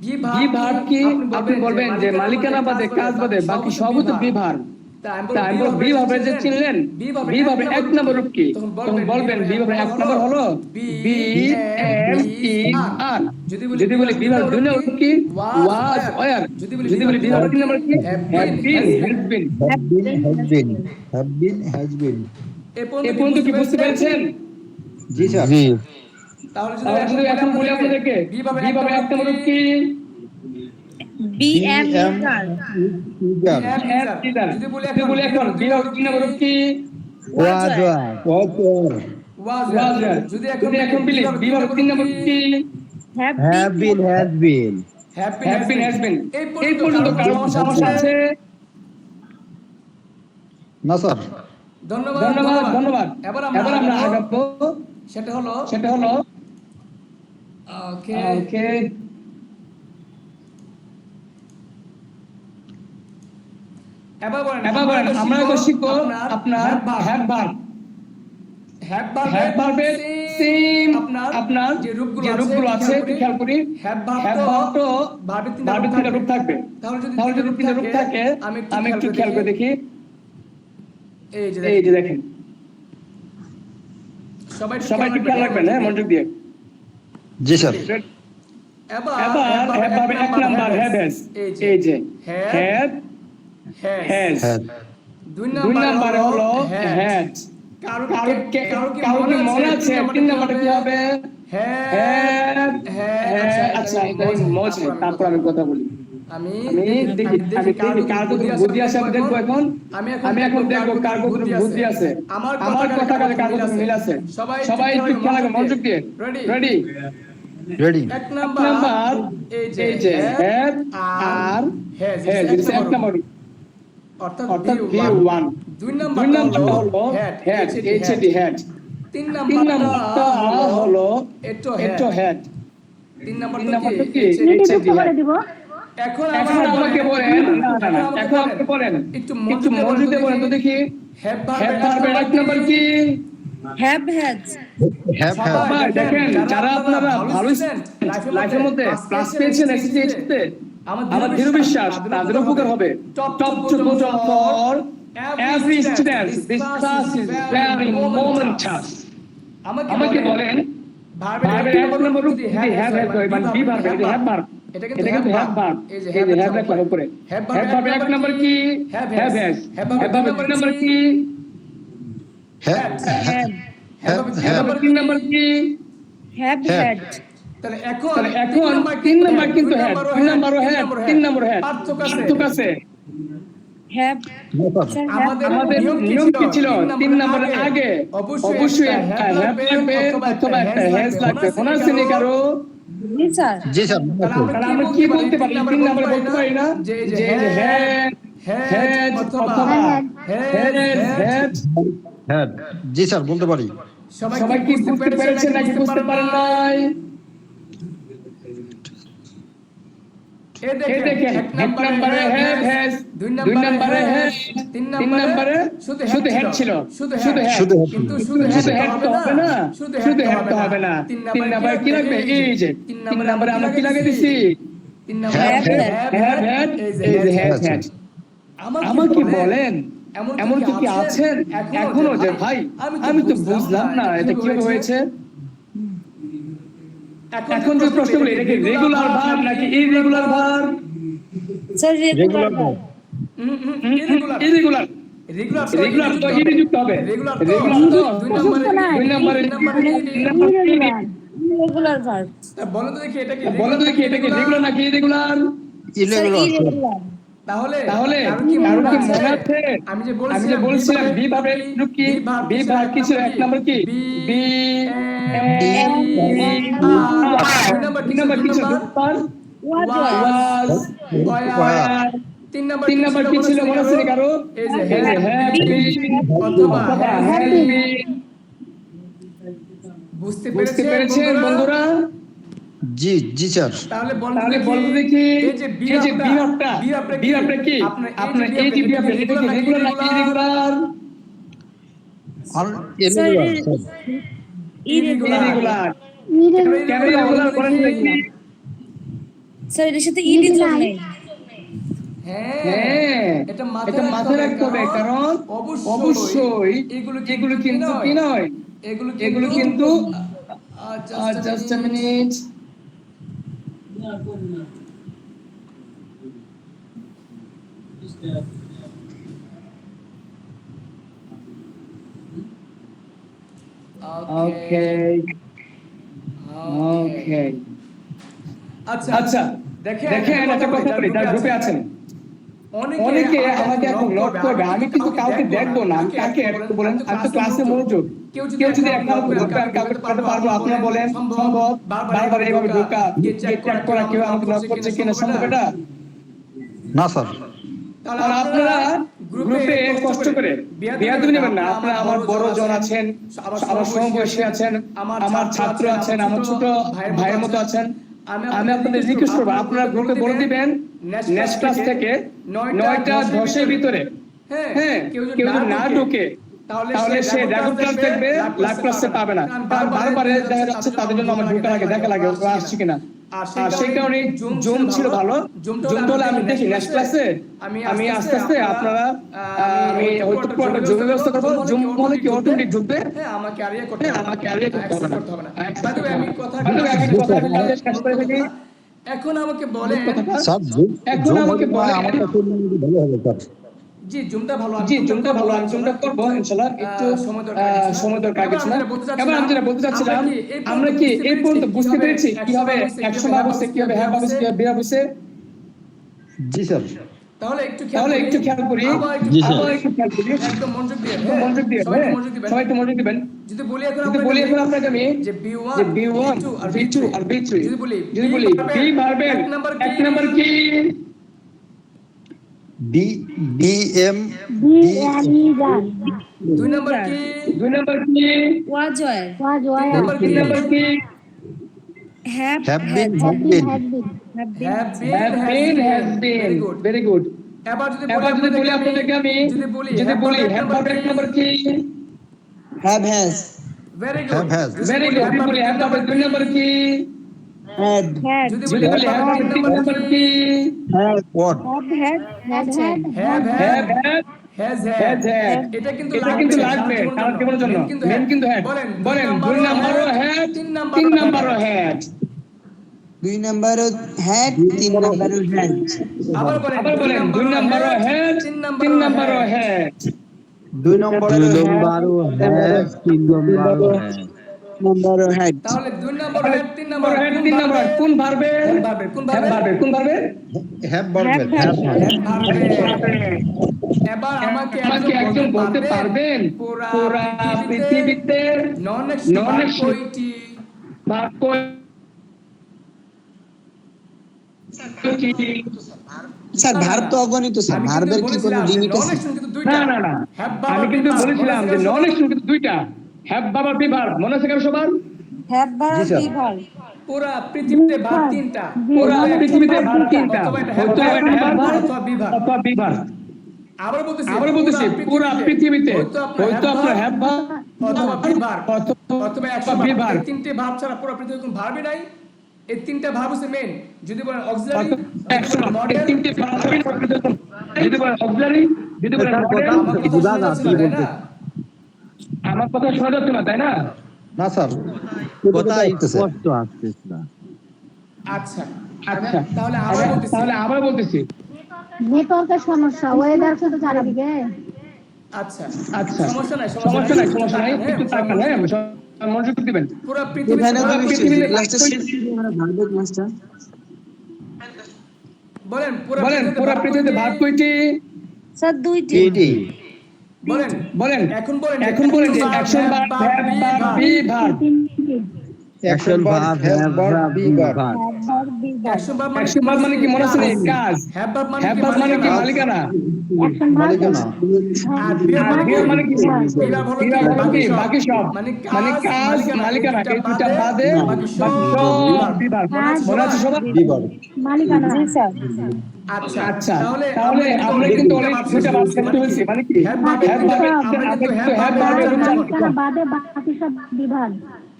বি ভার্ব কি, আপনি বলবেন যে মালিকানা বাদে কাজ বাদে বাকি সবই তো বি ভার্ব। তা আমি বলবো বি ভার্বের যে চিনলেন বি ভার্বের 1 নম্বর রূপ কি, তখন বলবেন বি ভার্বের 1 নম্বর হলো বি এম ই আর। যদি বলি বি ভার্বের 2 নম্বর রূপ কি ওয়াজ ওয়্যার। যদি বলি বি ভার্বের 3 নম্বর কি হ্যাভ বিন has been এই পর্যন্ত কি বুঝতে পেরেছেন? জি স্যার তাহলে যদি এখন বলি আপনাদেরকে বি ভার্বের 1 নম্বর রূপ কি bm যদি বলি এখন বি ভার্বের 3 নম্বর রূপ কি was যদি এখন বলি বি ভার্বের 3 নম্বর রূপ কি have been has been এই পর্যন্ত কারো সমস্যা আছে? না স্যার ধন্যবাদ। এবার আমরা আগাবো, সেটা হলো ওকে এবার বলেন আমরা তো শিখবো আপনার হ্যাভ ভার্বের সেম আপনার যে রূপগুলো আছে খেয়াল করি। হ্যাভ ভার্ব তো ভার্বের 3টা রূপ থাকবে। তাহলে যদি 3টা রূপ থাকে আমি একটু খেয়াল করে দেখি। এই যে দেখেন, সবাই একটু খেয়াল রাখবেন, হ্যাঁ মনোযোগ দিয়ে। জি স্যার এবার হ্যাভ ভার্বের 1 নাম্বার হ্যাভ হ্যাজ, এই যে হ্যাভ হ্যাজ। 2 নাম্বার হলো হ্যাজ। কারো কি মনে আছে 3 নাম্বারটা কি হবে? হ্যাভ। আচ্ছা মজা, তারপর আমি কথা বলি। আমি দেখি কার কত বুদ্ধি আছে আমি দেখবো। আমি এখন দেখবো কার কত বুদ্ধি আছে। আমার কথা কার কত মিল আছে। সবাই একটু খেয়াল রাখবেন, মনোযোগ দিয়ে। রেডি 1 নাম্বার এই যে হ্যাভ আর হ্যাজ, এটা 1 নাম্বার অর্থাৎ B1। 2 নাম্বারটা হলো হ্যাড, এইচডি হ্যাড। 3 নাম্বারটা হলো এটো হ্যাড। 3 নাম্বারটা কি এইচডি হ্যাড। এখন আমাকে বলেন একটু মনোযোগ দিয়ে বলেন তো দেখি হ্যাভ ভার্বের 1 নাম্বার কি? Have has. সবাই দেখেন, যারা আপনারা ভালো লাইফের মধ্যে প্লাস পেয়েছেন এসএসসি, আমার দৃঢ় বিশ্বাস তাদের উপকার হবে। Top to bottom for every student, this class is very momentous. আমাকে বলেন ভার্বের 1 নম্বর রূপ যদি হ্যাভ হয়, মানে বি ভার্ব, এটা হ্যাভ ভার্ব, এটা কিন্তু হ্যাভ ভার্ব। এই যে হ্যাভ লেখার উপরে হ্যাভ ভার্বের 1 নম্বর কি হ্যাভ হ্যাজ। হ্যাভ ভার্বের 2 নম্বর কি হ্যাড। হ্যাভ ভার্বের 3 নম্বর কি হ্যাভ হ্যাড। তাহলে এখন 3 নাম্বার কিন্তু হ্যাড, 3 নাম্বারও হ্যাড, 3 নম্বর হ্যাড। পার্থক্য আছে। হ্যাভ আমাদের নিয়ম কি ছিল? 3 নাম্বারের আগে অবশ্যই একটা হ্যাভ লাগবে অথবা একটা হ্যাজ লাগবে। মনে আছে নি কারো? জি স্যার। তাহলে আমরা কি বলতে পারি? 3 নাম্বারে বলতে পারি না যে হ্যাড অথবা হ্যাড। জি স্যার বলতে পারি। সবাই কি বুঝতে পেরেছেন নাকি বুঝতে পারেন নাই? এই দেখেন 1 নম্বরে হ্যাভ হ্যাজ, 2 নম্বরে হ্যাজ, 3 নম্বরে শুধু হ্যাড ছিল, শুধু হ্যাড। কিন্তু শুধু হ্যাড তো হবে না, শুধু হ্যাড তো হবে না। 3 নম্বরে কি লাগবে? এই যে 3 নম্বরে আমরা কি লাগিয়ে দিছি? 3 নম্বরে হ্যাভ হ্যাড, এই যে হ্যাড। আমাকে বলেন এমন কি আছেন এখনো যে ভাই আমি তো বুঝলাম না এটা কিভাবে হয়েছে? এখন যে প্রশ্ন বলি এটা কি রেগুলার ভার্ব নাকি irregular verb? Sir regular verb. Irregular regular তো ইডি যুক্ত হবে। রেগুলার তো দুই নম্বরে ইরেগুলার ভার্ব। বলো তো দেখি এটা কি রেগুলার নাকি ইররেগুলার? ইরেগুলার। তাহলে কারো কি মনে আছে আমি যে বলছিলাম বি ভার্বের কি বি ভার্ব কি ছিল? এক নম্বর কি বি দুই নম্বর কি ছিল? ওয়াজ তিন নম্বর কি ছিল মনে আছে কারো? এই যে হ্যাভ বিন অথবা হ্যাভ বিন। বুঝতে পেরেছেন বন্ধুরা? জি জি স্যার। তাহলে বলতে দেখি এই যে বি ভার্বটা কি আপনার এই যে বি ভার্বটা এটা কি রেগুলার নাকি ইররেগুলার? ইররেগুলার। কেন ইররেগুলার বলেন দেখি? স্যার এর সাথে ইডি যোগ নেই। হ্যাঁ এটা মাথায় রাখতে হবে কারণ অবশ্যই এগুলো কিন্তু কি নয়, এগুলো কিন্তু জাস্ট আ মিনিট। ওকে আচ্ছা দেখেন একটা কথা বলি, যারা গ্রুপে আছেন অনেকে আমাকে এখন নোট করবে, আমি কিন্তু কাউকে দেখবো না, আমি কাকে অ্যাড করব বলেন? আমি তো ক্লাসে মনোযোগ। কেউ যদি একটা কাউকে করতে পারবো আপনারা বলেন সম্ভব? বারবার এইভাবে ঢোকা চেক করা কেউ আমাকে নোট করছে কিনা সম্ভব এটা? না স্যার। তাহলে আপনারা গ্রুপে কষ্ট করে বিয়াদবি নেবেন না। আপনারা আমার বড় জন আছেন, আমার সমবয়সী আছেন, আমার ছাত্র আছেন, আমার ছোট ভাইয়ের মতো আছেন। আমি আপনাদের রিকোয়েস্ট করবো আপনারা গ্রুপে বলে দিবেন নেক্সট ক্লাস থেকে 9:10 ভিতরে হ্যাঁ কেউ যদি না ঢোকে তাহলে সে রেকর্ড ক্লাস দেখবে, লাইভ ক্লাসে পাবে না। কারণ বারবার দেখা যাচ্ছে তাদের জন্য আমার ঢোকা লাগে, দেখা লাগে ও আসছে কিনা। আর সেই কারণে জুম ছিল ভালো, জুমটা হলে আমি দেখি নেক্সট ক্লাসে আমি আস্তে আস্তে আপনারা আমি হয়তো পুরোটা জুমের ব্যবস্থা করবো। জুম হলে কি অটোমেটিক ঢুকবে, আমাকে আর ইয়ে করতে হবে না। আমি কথা শেষ করে থাকি। এখন আমাকে বলেন জি জুমটা ভালো, আমি জুমটা করবো ইনশাআল্লাহ। একটু সময় দরকার কিছু না। এবার আমি যেটা বলতে চাচ্ছিলাম, আমরা কি এই পর্যন্ত বুঝতে পেরেছি কিভাবে অ্যাকশন ভার্ব হচ্ছে, কিভাবে হ্যাভ হচ্ছে, কিভাবে বি ভার্ব হচ্ছে? জি স্যার। তাহলে একটু খেয়াল করি, একদম মনোযোগ দিয়ে সবাই একটু মনোযোগ দিবেন। যদি বলি এখন আপনাকে আমি যে B1 আর B2 আর B3 যদি বলি বি ভার্বের এক নাম্বার কি? বি এম দুই নাম্বার কি? ওয়াজয়। তিন নাম্বার কি? Have been very good. এবার যদি বলি আপনাদেরকে আমি যদি বলি হ্যাভ ভার্বের এক নাম্বার কি? Have has. Very good. যদি বলি হ্যাভ ভার্বের দুই নাম্বার কি? যদি বলি হ্যাভ ভার্বের তিন নাম্বার কি? এটা কিন্তু লাগবে কারণ কি বলার জন্য মেন কিন্তু হ্যাড। বলেন দুই নাম্বারও হ্যাড, তিন নাম্বারও হ্যাড। দুই নাম্বারও হ্যাড, তিন নাম্বারও হ্যাড। আবার বলেন দুই নাম্বারও হ্যাড, তিন নাম্বারও হ্যাড। দুই নম্বরের হ্যাভ, তিন নম্বরের হ্যাড। তাহলে দুই নাম্বার হ্যাড, তিন নাম্বার কোন ভার্বে? কোন ভার্বে? হ্যাভ ভার্বের এবার আমাকে একজন বলতে পারবেন পুরা পৃথিবীতে নন অ্যাকশন ভার্ব কয়টি? স্যার ভার্ব তো অগণিত স্যার, ভার্বের কি কোনো লিমিট আছে? না আমি কিন্তু বলেছিলাম যে নন অ্যাকশন কিন্তু দুইটা, হ্যাভ ভার্ব আর বি ভার্ব। মনে আছে কারো সবার? Have verb be verb. পুরা পৃথিবীতে ভার্ব তিনটা, পুরা পৃথিবীতে ভার্ব তিনটা, হয়তো এটা হ্যাভ ভার্ব অথবা বি ভার্ব। আবার বলতেছি পুরা পৃথিবীতে হয়তো আপনার হ্যাভ ভার্ব অথবা বি ভার্ব অথবা বি ভার্ব। তিনটে ভার্ব ছাড়া পুরো পৃথিবীতে কোনো ভার্বই নাই। এই তিনটা ভার্ব হচ্ছে মেইন। যদি বলেন অক্সিলারি, মডেল, তিনটে ভার্ব যদি বলেন অক্সিলারি, যদি বলেন মডেল, আমার কথা শোনা যাচ্ছে না তাই না? না স্যার। কথা স্পষ্ট আসতেছে না। আচ্ছা আচ্ছা, তাহলে আবার বলতেছি। নেটওয়ার্কের সমস্যা, ওয়েদার শুধু চারিদিকে। আচ্ছা আচ্ছা, সমস্যা নাই, একটু তাকান, হ্যাঁ, মনোযোগ দিবেন। পুরো পৃথিবীতে বলেন, পুরো পৃথিবীতে ভাগ কয়টি? স্যার দুইটি। বলেন এখন বলেন যে action verb, have verb, be verb. Action verb have verb be verb. Action verb মানে কি মনে আছে? কাজ। হ্যাভ ভার্ব মানে কি মালিকানা। মালিকানা। আর বিভাগ মানে কি? বিভাগ হলো কি বাকি সব, মানে কাজ, মালিকানা, এই দুটো বাদে বাকি সব বিভাগ। মনে আছে সবার? বিভার্ব। মালিকানা। জি স্যার। আচ্ছা আচ্ছা, তাহলে আমরা কিন্তু অলরেডি দুটো ভার্ব করতে হয়েছে, মানে কি হ্যাভ ভার্ব, আমরা কিন্তু হ্যাভ ভার্বের মালিকানা বাদে বাকি সব বিভাগ।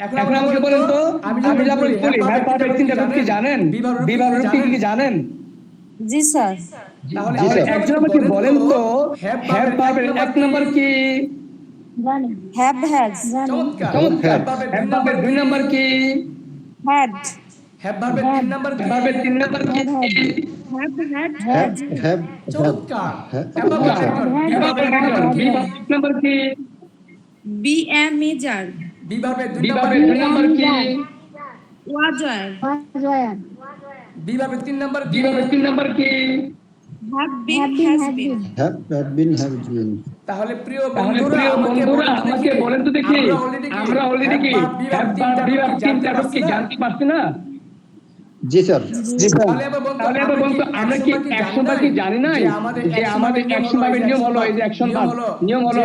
এখন আমাকে বলেন তো, আমি যা বলি হ্যাভ ভার্বের তিনটা রূপ কি জানেন? বিভাগ রূপ কি জানেন? জি স্যার। তাহলে একজন আমাকে বলেন তো হ্যাভ ভার্বের এক নাম্বার কি? জানি। Have has. চমৎকার। হ্যাভ ভার্বের দুই নাম্বার কি? হ্যাড। হ্যাভ ভার্বের তিন নাম্বার কি? ভার্বের তিন নাম্বার কি? হ্যাভ চমৎকার। হ্যাভ ভার্বের নাম্বার কি? B A measure. বি ভার্বের দুই নাম্বার কি? ওয়াজার। জয়ান। বি ভার্বের তিন নাম্বার কি? Have been has been. Have been have been. তাহলে প্রিয় বন্ধুরা আমাকে বলেন তো দেখি, আমরা অলরেডি কি হ্যাভ ভার্ব বিভাগ তিনটা রূপ কি জানতে পারছি না? জি স্যার। তাহলে এবার বলতো আমরা কি অ্যাকশন ভার্ব কি জানি না যে আমাদের অ্যাকশন ভার্বের নিয়ম হলো, এই যে অ্যাকশন ভার্ব নিয়ম হলো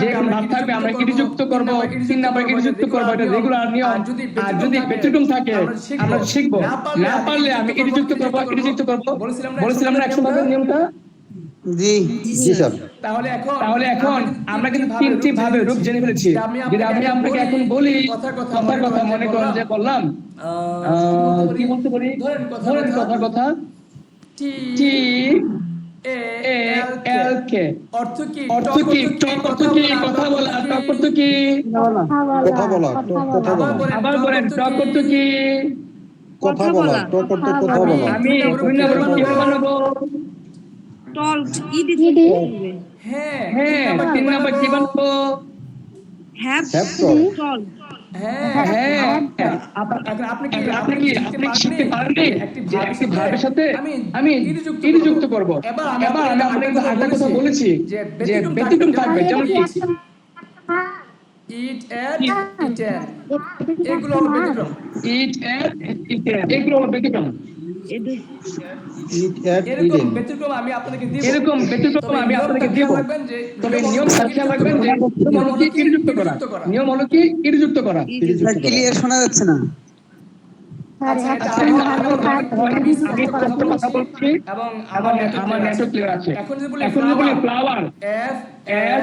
যে কোন ভার্ব থাকবে আমরা ইডি যুক্ত করব, তিন নাম্বার ইডি যুক্ত করব, এটা রেগুলার নিয়ম। আর যদি ব্যতিক্রম থাকে আমরা শিখব, না পারলে আমি ইডি যুক্ত করব। বলেছিলাম না অ্যাকশন ভার্বের নিয়মটা? জি জি স্যার। তাহলে এখন আমরা কিন্তু তিনটি ভাবে রূপ জেনে ফেলেছি। যদি আমি আপনাকে এখন বলি কথার কথা মনে করেন যে বললাম কি বলতে পারি, ধরেন কথা টি এ এল কে অর্থ কি? অর্থ কি? কথা বলা। টক অর্থ কি? কথা বলা। আবার বলেন টক অর্থ কি? কথা বলা। টক অর্থ কথা বলা। আমি দুই নাম্বার কি বানাবো? টল্ড। ইডি। হ্যাঁ, তিন নাম্বার কি বানাবো? Have told. হ্যাঁ, আপনি কি শিখতে পারেননি যে একটি ভার্বের সাথে আমি ইডি যুক্ত করব। এবার আমি আপনাকে আরেকটা কথা বলেছি যে ব্যতিক্রম থাকবে, যেমন কি ইট এট ইটেন, এগুলো হলো ব্যতিক্রম। ইট এট ইটেন, এগুলো হলো ব্যতিক্রম। এরকম ব্যতিক্রম আমি আপনাকে দিব। তবে নিয়ম খেয়াল রাখবেন যে নিয়ম হলো কি ইডি যুক্ত করা। ক্লিয়ার শোনা যাচ্ছে না। কথা বলছি এবং আমার নেটওয়ার্ক ক্লিয়ার আছে। এখন যদি বলি flower, F L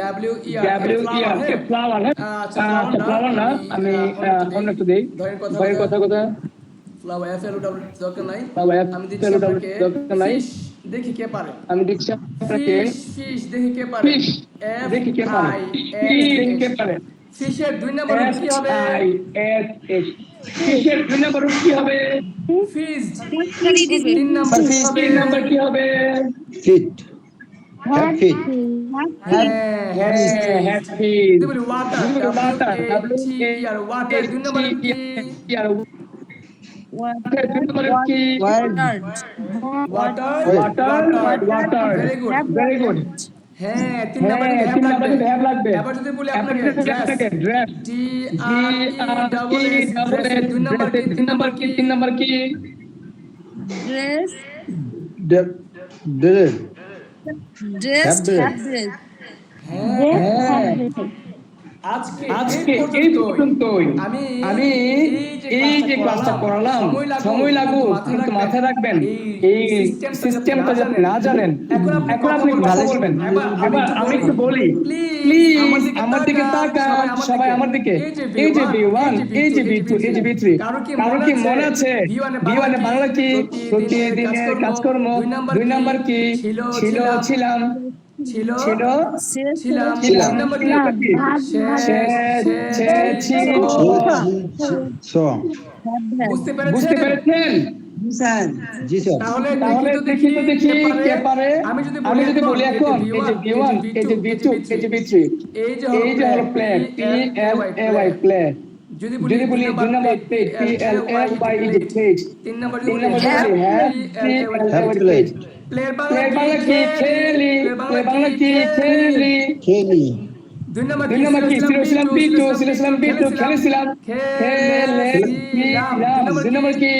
W E R, flower. আচ্ছা, ফ্লাওয়ার না, আমি অন্য একটু দেই। ধরেন কথা ফ্লাওয়ার, এফ এল ডব্লিউ দরকার নাই, আমি দিচ্ছি আপনাকে ফিশ। দেখি কে পারে। আমি দিচ্ছি আপনাকে ফিশ। দেখি কে পারে। দেখি কে পারে। ফিশের দুই নাম্বার কি হবে? ফিশের দুই নাম্বার কি হবে? ফিশ। তিন নাম্বার কি হবে? Fit. Have fit. Have fit. Water, water দুই নাম্বার কি? ওয়াটার। Very good. হ্যাঁ, তিন নাম্বার হ্যাভ লাগবে। এবার যদি বলি আপনাকে dress, T R E double S, দুই নাম্বার কি? ড্রেস। আজকে এই পর্যন্তই। আমি এই যে ক্লাসটা করালাম, সময় লাগুক, কিন্তু মাথায় রাখবেন এই সিস্টেমটা যাতে না জানেন। এখন আপনি কথা বলবেন। এবার আমি একটু বলি, প্লিজ আমার দিকে তাকান সবাই, আমার দিকে। এই যে B1, এই যে B2, এই যে B3, কারো কি মনে আছে B1 এ বাংলা কি? প্রতিদিনের কাজকর্ম। দুই নাম্বার কি? ছিলাম। ছিল সে ছিলাম ছিলাম। 3 নম্বর কি ছিলাম, ভাগ, সে ছিল ছ বুঝতে পেরেছেন জি স্যার। তাহলে দেখি তো কে পারে আমি যদি বলি এখন এই যে V1 এই যে V2 এই যে V3 এই যে হলো প্লেন PLAY প্লেন যদি বলি 2 নাম্বার প্লেট PLAY এই যে প্লেট 3 নাম্বার যদি বলি হ্যাভ প্লেট প্লেয়ার বাংলা কি খেলি প্লেয়ার বাংলা কি খেলি খেলি 2 নাম্বার কি ছিলাম B2 ছিলাম B2 খেলেছিলাম 2 নাম্বার কি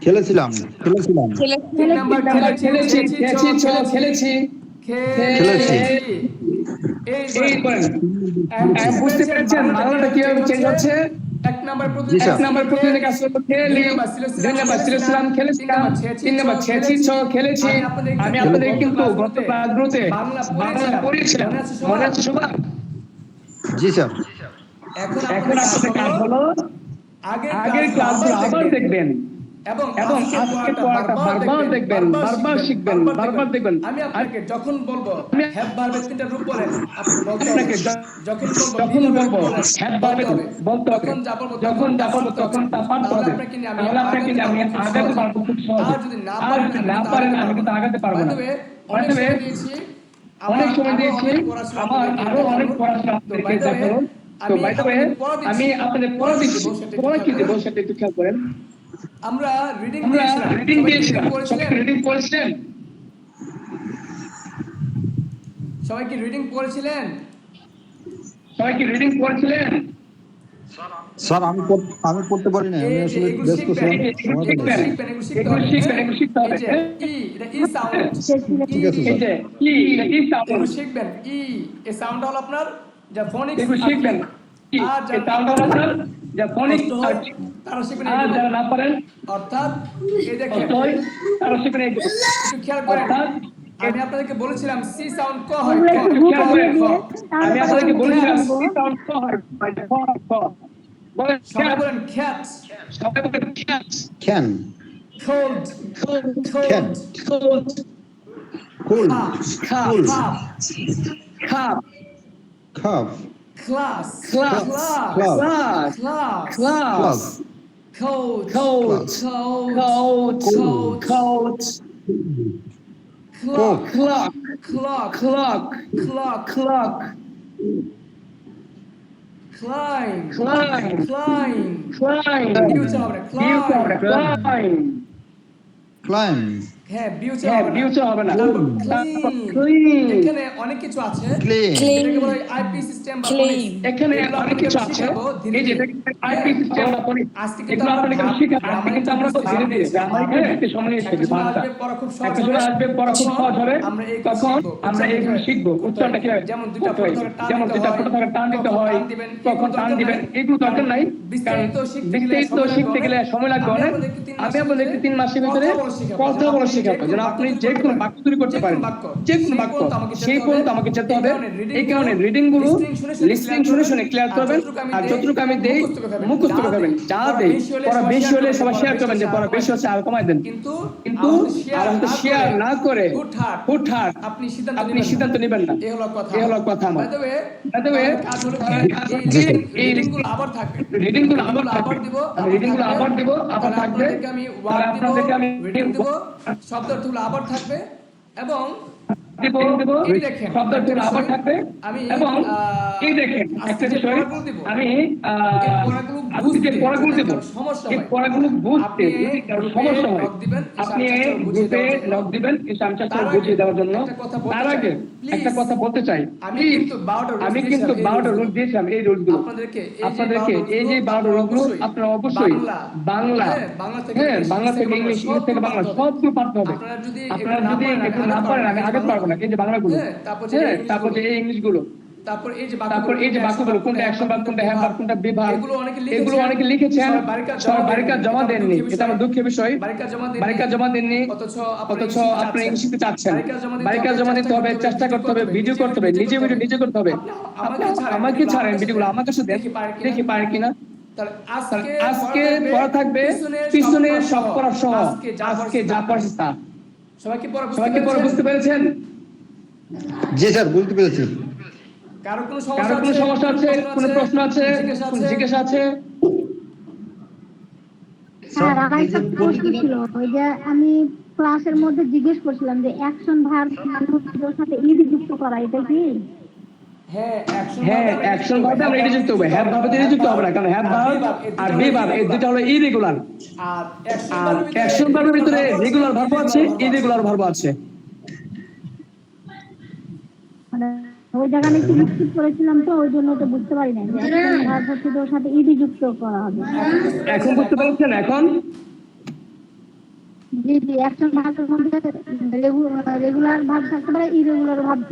খেলেছিলাম 3 নাম্বার খেলেছি খেলেছি এই বুঝতে পেরেছেন বাংলাটা কিভাবে চেঞ্জ হচ্ছে 1 নাম্বার প্রতিদিনের কাজ করতে খেলি 2 নাম্বার ছিলাম খেলেছিলাম 3 নাম্বার খেলেছি আমি আপনাদের কিন্তু গত ক্লাসগুলোতে বাংলা পড়িয়েছিলাম মনে আছে সবার জি স্যার। এখন আপনাদের কাজ হলো আগের ক্লাসগুলো আবার দেখবেন এবং আজকে পড়াটা বারবার দেখবেন বারবার শিখবেন বারবার দেখবেন আমি আপনাকে যখন বলবো হ্যাভ ভার্বের তিনটা রূপ বলেন আপনি বলতে হবে যখন বলবো হ্যাভ ভার্বের বলতে হবে যখন যা বলবো তখন তা পারতে হবে তাহলে আপনাকে আমি আগাতে পারবো খুব সহজে আর যদি না পারেন আমি কিন্তু আগাতে পারবো না অনেক সময় দিয়েছি আমার আরো অনেক পড়াশোনা আপনাদেরকে দেখাবো তো বাই দ্য ওয়ে আমি আপনাদের পড়া দিচ্ছি পড়া কি দেবো সেটা একটু খেয়াল করেন আমরা রিডিং দিয়েছিলাম রিডিং পড়েছিলেন সবাই কি রিডিং পড়েছিলেন স্যার আমি পড়তে পারি না, আমি আসলে ব্যস্ত ছিলাম। শিখতে হবে ই এটা ই সাউন্ড ঠিক আছে স্যার। ই সাউন্ড শিখবেন ই এই সাউন্ড হলো আপনার যা ফোনিক্স শিখবেন আর যা সাউন্ড হলো আপনার যা ফোনিক্স তারা শিখবেন আর যারা না পারেন অর্থাৎ এই দেখেন তারা শিখবেন একটু খেয়াল করেন আমি আপনাদেরকে বলেছিলাম সি সাউন্ড ক হয় আমি আপনাদেরকে বলেছিলাম সি সাউন্ড ক হয় বলেন সবাই বলেন ক্যাট সবাই বলেন cat can cold Can. cold cool cup cup class Class. cold Class. clock climb beauty হবে climb climb হ্যাঁ বিউটি হবে না ক্লিন এখানে অনেক কিছু আছে clean এটাকে বলা হয় আইপি সিস্টেম বা এখানে অনেক কিছু আছে এই যে আইপি সিস্টেম বা আজকে কিন্তু আপনাদের শিখাবো আমরা কিন্তু আমরা তো ধীরে ধীরে আমাদের একটু সময় নিয়ে শিখি বাংলা আসবে পড়া খুব সহজ হবে তখন আমরা এইগুলো শিখবো উচ্চারণটা কিভাবে যেমন দুটো ফটো ধরে টান দিতে হয় তখন টান দিবেন এগুলো দরকার নাই বিস্তারিত শিখতে গেলে সময় লাগবে অনেক আমি আপনাদেরকে 3 মাসের ভিতরে কথা বলা শেখাবো যেন আপনি যে কোনো বাক্য তৈরি করতে পারেন যে কোনো বাক্য সেই পর্যন্ত আমাকে যেতে হবে এই কারণে রিডিং গুলো লিসনিং শুনে ক্লিয়ার করবেন আর যতটুকু আমি দেই মুখস্থ করবেন যা দেই পড়া বেশি হলে সবাই শেয়ার করবেন যে পড়া বেশি হচ্ছে আর কমাই দেন কিন্তু আমাদের শেয়ার না করে হুটহাট আপনি সিদ্ধান্ত নেবেন না এই হলো কথা আমার বাই দ্য ওয়ে এই রিডিং গুলো আবার দিব আবার থাকবে আমি ওয়ার্ড দিব রিডিং দিব শব্দ টুল আবার থাকবে এবং এই দেখেন শব্দগুলো আবার থাকবে এবং এই দেখেন একটা বিষয় আমি আজকে পড়াগুলো দেব এই পড়াগুলো বুঝতে সমস্যা হয় আপনি গ্রুপে লগ দিবেন এই সামচাটা বুঝিয়ে দেওয়ার জন্য তার আগে একটা কথা বলতে চাই আমি কিন্তু 12টা রুল দিয়েছিলাম এই রুলগুলো আপনাদেরকে এই যে 12টা রুলগুলো আপনারা অবশ্যই বাংলা থেকে ইংলিশ থেকে বাংলা সবগুলো পারতে হবে আপনারা যদি এগুলো না পারেন আমি আগে পারবো না এই যে বাংলাগুলো তারপর যে এই ইংলিশগুলো তারপর এই যে বাক্যগুলো কোনটা অ্যাকশন ভার্ব কোনটা হ্যাভ ভার্ব কোনটা বি ভার্ব এগুলো অনেকে লিখেছেন সবাই বাড়ির জমা দেননি এটা আমার দুঃখের বিষয় বাড়ির জমা দেননি অথচ আপনি ইংলিশ শিখতে চাচ্ছেন বাড়ির জমা দিতে হবে চেষ্টা করতে হবে ভিডিও করতে হবে নিজে করতে হবে আমাকে ছাড়েন ভিডিওগুলো আমার কাছে দেখি পারে কিনা আজকে পড়া থাকবে পিছনে সব পড়া সহ আজকে যা পড়া তা সবাইকে পড়া বুঝতে পেরেছেন জি স্যার, বুঝতে পেরেছি। কারো কোনো সমস্যা আছে, কোনো প্রশ্ন আছে, কোনো জিজ্ঞাসা আছে? স্যার আমার একটা প্রশ্ন ছিল, ওই যে আমি ক্লাসের মধ্যে জিজ্ঞেস করছিলাম যে অ্যাকশন ভার্ব মানুষের সাথে ইডি যুক্ত করা, এটা কি? হ্যাঁ, অ্যাকশন ভার্বে আমরা ইডি যুক্ত হবে, হ্যাভ ভার্বে ইডি যুক্ত হবে না, কারণ হ্যাভ ভার্ব আর বি ভার্ব এই দুটো হলো ইরেগুলার। আর অ্যাকশন ভার্বের ভিতরে রেগুলার ভার্ব আছে, ইরেগুলার ভার্ব আছে। মানে ওই জায়গায় একটু মিস্টেক করেছিলাম, তো ওই জন্য তো বুঝতে পারি না যে অ্যাকশন ভার্ব হচ্ছে ওর সাথে ইডি যুক্ত করা হবে। এখন বুঝতে পারছেন? এখন জি জি, অ্যাকশন ভার্বের মধ্যে রেগুলার ভার্ব থাকতে পারে, ইরেগুলার ভার্ব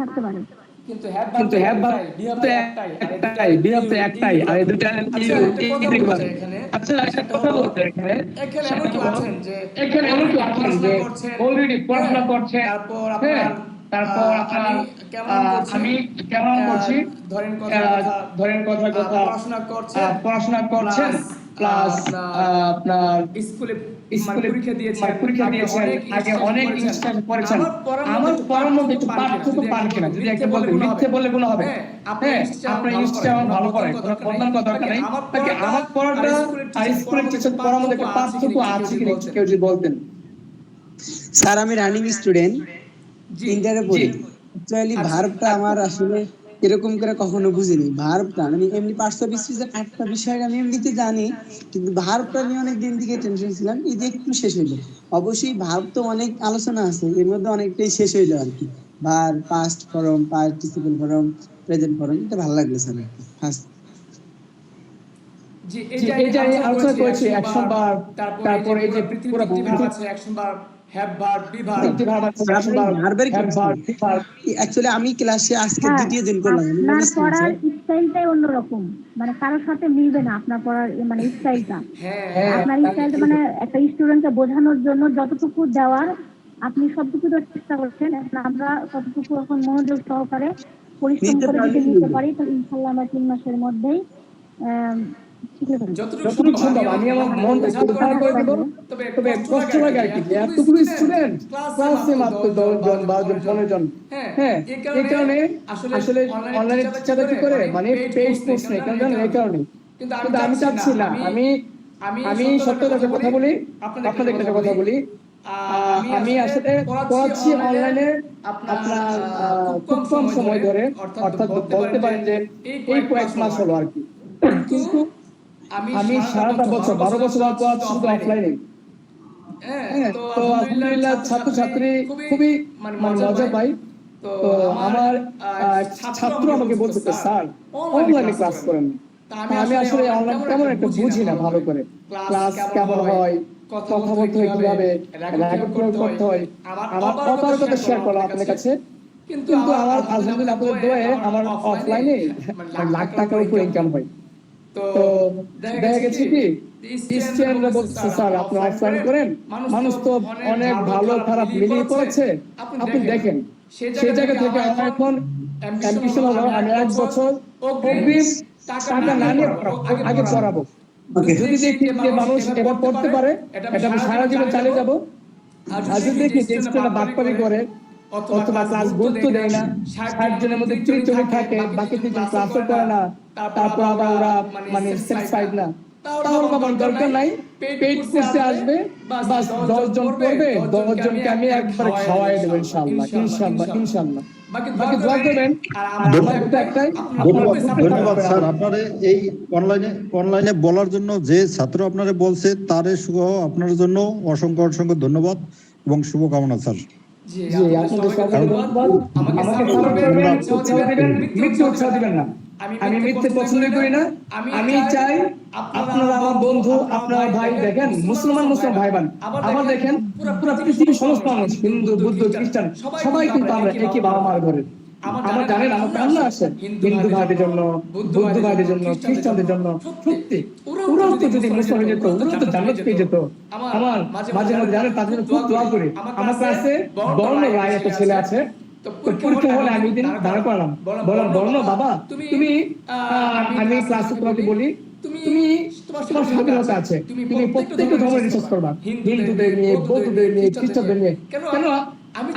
থাকতে পারে। কিন্তু হ্যাভ ভার্ব তো একটাই, বি ভার্ব তো একটাই, আর এই দুটো ইরেগুলার। আচ্ছা, একটা কথা বলতে এখানে এমন কি আছেন যে অলরেডি পড়াশোনা করছেন, তারপর আপনার আমি কেমন করছি, ধরেন কথা পড়াশোনা করছেন প্লাস আপনার স্কুলে পরীক্ষা দিয়েছেন, আগে অনেক ইনস্ট্যান্ট পড়েছেন। আমার পড়ার মধ্যে একটু পার্থক্য পান কিনা, যদি একটা বলতে মিথ্যে বললে গুলো হবে। হ্যাঁ, আপনার ইনস্ট্যান্ট ভালো করে, কোনো কথা নেই। আমার পড়াটা আর স্কুলের টিচার পড়ার মধ্যে একটা পার্থক্য আছে কিনা কেউ যদি বলতেন। স্যার আমি রানিং স্টুডেন্ট, ইন্টারে পড়ি। অ্যাকচুয়ালি ভার্বটা আমার আসলে এরকম করে কখনো বুঝিনি। ভার্বটা আমি এমনি পার্টস অফ স্পিচের একটা বিষয় আমি এমনিতে জানি, কিন্তু ভার্বটা আমি অনেক দিন থেকে টেনশন ছিলাম, এই যে একটু শেষ হইলো। অবশ্যই ভার্ব তো অনেক আলোচনা আছে, এর মধ্যে অনেকটাই শেষ হইলো আর কি। Verb, past form, participle form, present form, এটা ভালো লাগলো স্যার ফার্স্ট। জি, এই যে আলোচনা করেছি অ্যাকশন ভার্ব, তারপর এই যে পুরো ভার্ব আছে, action verb, have verb, be verb, action verb, actually আমি ক্লাসে আজকে দ্বিতীয় দিন করলাম। আপনার পড়ার স্টাইলটাই অন্যরকম, মানে কারোর সাথে মিলবে না আপনার পড়ার মানে স্টাইলটা। আপনার স্টাইলটা মানে একটা স্টুডেন্টকে বোঝানোর জন্য যতটুকু দেওয়ার আপনি সবটুকু তো চেষ্টা করছেন। আমরা কতটুকু এখন মনোযোগ সহকারে পরিশ্রম করে যদি নিতে পারি, তো ইনশাআল্লাহ আমরা 3 মাসের মধ্যেই যতটুকু সম্ভব আমি আমার মন থেকে উদ্ধার করে দেব। তবে কষ্ট লাগে আর কি, এতটুকু স্টুডেন্ট ক্লাসে মাত্র 10 জন 12 জন 15 জন। হ্যাঁ, এই কারণে আসলে অনলাইনে টিচাররা করে মানে পেজ কোর্স নেই, কারণ এই কারণে। কিন্তু আমি চাচ্ছি না, আমি সত্য কথা বলি, আপনাদের একটা কথা বলি, আমি আসলে পড়াচ্ছি অনলাইনে আপনার খুব কম সময় ধরে, অর্থাৎ বলতে পারেন যে এই কয়েক মাস হলো আর কি। কিন্তু আমি সারাটা বছর 12 বছর পড়াচ্ছি শুধু অফলাইনে। হ্যাঁ, তো আলহামদুলিল্লাহ ছাত্রছাত্রী খুবই মানে মজা পাই। তো আমার ছাত্র আমাকে বলছে স্যার অনলাইনে ক্লাস করেন। আমি আসলে অনলাইন কেমন একটা বুঝি না ভালো করে, ক্লাস কেমন হয়, কথা বলতে হয় কিভাবে, রেকর্ড করতে হয়। আমার অপারগতা শেয়ার করলাম আপনাদের কাছে, কিন্তু আমার আলহামদুলিল্লাহ আপনাদের দোয়ায় আমার অফলাইনে লাখ টাকার উপর ইনকাম হয়। তো দেখা গেছে কি স্টুডেন্টরা বলছে স্যার আপনি অফলাইন করেন, মানুষ তো অনেক ভালো খারাপ মিলিয়ে পড়েছে, আপনি দেখেন। সেই জায়গা থেকে আমার এখন অ্যাম্বিশন হলো আমি 1 বছর অগ্রিম টাকা না নিয়ে আগে পড়াবো। যদি দেখি যে মানুষ এবার পড়তে পারে, এটা আমি সারা জীবন চালিয়ে যাবো। আর যদি দেখি যে স্টুডেন্টরা বাটপারি করে অথবা ক্লাস গুরুত্ব দেয় না, 60 জনের মধ্যে 30 জন থাকে, বাকি 3 জন ক্লাসও করে না, তারপর আবার ওরা মানে স্যাটিসফাইড না, তাহলে আমার দরকার নাই। পেইড কোর্সে আসবে, বাস 10 জন পড়বে, 10 জনকে আমি একবারে খাওয়াই দেব ইনশাআল্লাহ, ইনশাআল্লাহ, ইনশাআল্লাহ। বাকি দোয়া করবেন। ধন্যবাদ স্যার আপনারে এই অনলাইনে বলার জন্য। যে ছাত্র আপনারে বলছে তারে সহ আপনার জন্য অসংখ্য অসংখ্য ধন্যবাদ এবং শুভকামনা স্যার। জি, আপনাদের সবাইকে ধন্যবাদ। আমাকে সাপোর্ট করবেন, উৎসাহ দিবেন না। আমি মিথ্যে পছন্দ করি না। আমি চাই আপনারা আমার বন্ধু, আপনার ভাই, দেখেন মুসলমান ভাই বোন, আবার দেখেন পুরো পৃথিবীর সমস্ত মানুষ, হিন্দু, বৌদ্ধ, খ্রিস্টান, সবাই কিন্তু আমরা একই বাবা মার ঘরে। আমার জানেন আমার কান্না আসে হিন্দু ভাইদের জন্য, বৌদ্ধ ভাইদের জন্য, খ্রিস্টানদের জন্য। সত্যি ওরাও তো যদি মুসলমান হয়ে যেত, ওরাও তো জান্নাত পেয়ে যেত। আমার মাঝে মাঝে জানেন তাদের জন্য খুব দোয়া করি। আমার কাছে বর্ণ রায় একটা ছেলে আছে, তো পরীক্ষা হলে আমি দিন দাঁড়া করলাম, বললাম বর্ণ বাবা তুমি, আমি ক্লাসে তোমাকে বলি তুমি তোমার স্বাধীনতা আছে, তুমি প্রত্যেকটা ধর্মের রিসার্চ করবা, হিন্দুদের নিয়ে, বৌদ্ধদের নিয়ে, খ্রিস্টানদের নিয়ে। কেন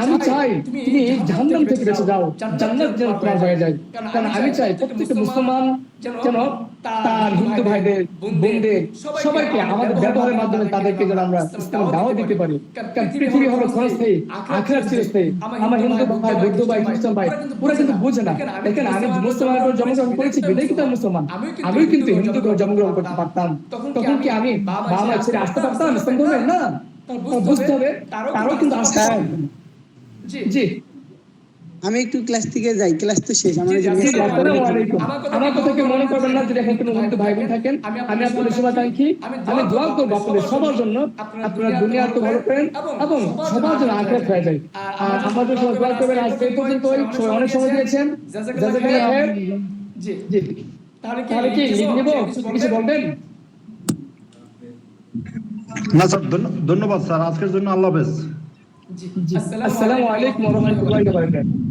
আমি চাই তুমি জাহান্নাম থেকে বেঁচে যাও, জান্নাত যেন তোমার হয়ে যায়। কারণ আমি চাই প্রত্যেকটা মুসলমান যেন তার হিন্দু ভাইদের, বোনদের সবাইকে আমাদের ব্যবহারের মাধ্যমে তাদেরকে যেন আমরা ইসলামের দাওয়াত দিতে পারি। কারণ পৃথিবী হলো ক্ষণস্থায়ী, আখিরাত চিরস্থায়ী। আমার হিন্দু ভাই, বৌদ্ধ ভাই, খ্রিস্টান ভাই ওরা কিন্তু বোঝে না। দেখেন আমি মুসলমানের উপর জন্মগ্রহণ করেছি বিধায় কিন্তু আমি মুসলমান, আমিও কিন্তু হিন্দু ধর্মে জন্মগ্রহণ করতে পারতাম। তখন কি আমি বাবা মা ছেড়ে আসতে পারতাম ইসলাম ধর্মে? না, বুঝতে হবে তারও কিন্তু আসতে হবে। জি আমি একটু ক্লাস থেকে যাই, ক্লাস তো শেষ আমার। আসসালামু আলাইকুম। আমার কথা কেউ মনে করবেন না, যদি এখন কোনো হিন্দু ভাই বোন থাকেন, আমি আপনাদের শুভাকাঙ্ক্ষী। আমি দোয়া করবো আপনাদের সবার জন্য, আপনারা দুনিয়ার তো ভালো করেন এবং সবার জন্য আখিরাত হয়ে যায়। আর আমাদের সবাই দোয়া করবেন। আজকে এই পর্যন্তই, সবাই অনেক সময় দিয়েছেন। জাযাকাল্লাহ খায়ের। জি তাহলে কি লিখ নিব, কিছু বলবেন? না স্যার, ধন্যবাদ স্যার, আজকের জন্য আল্লাহ হাফেজ। আসসালামু আলাইকুম ওয়া রাহমাতুল্লাহি ওয়া বারাকাতুহু।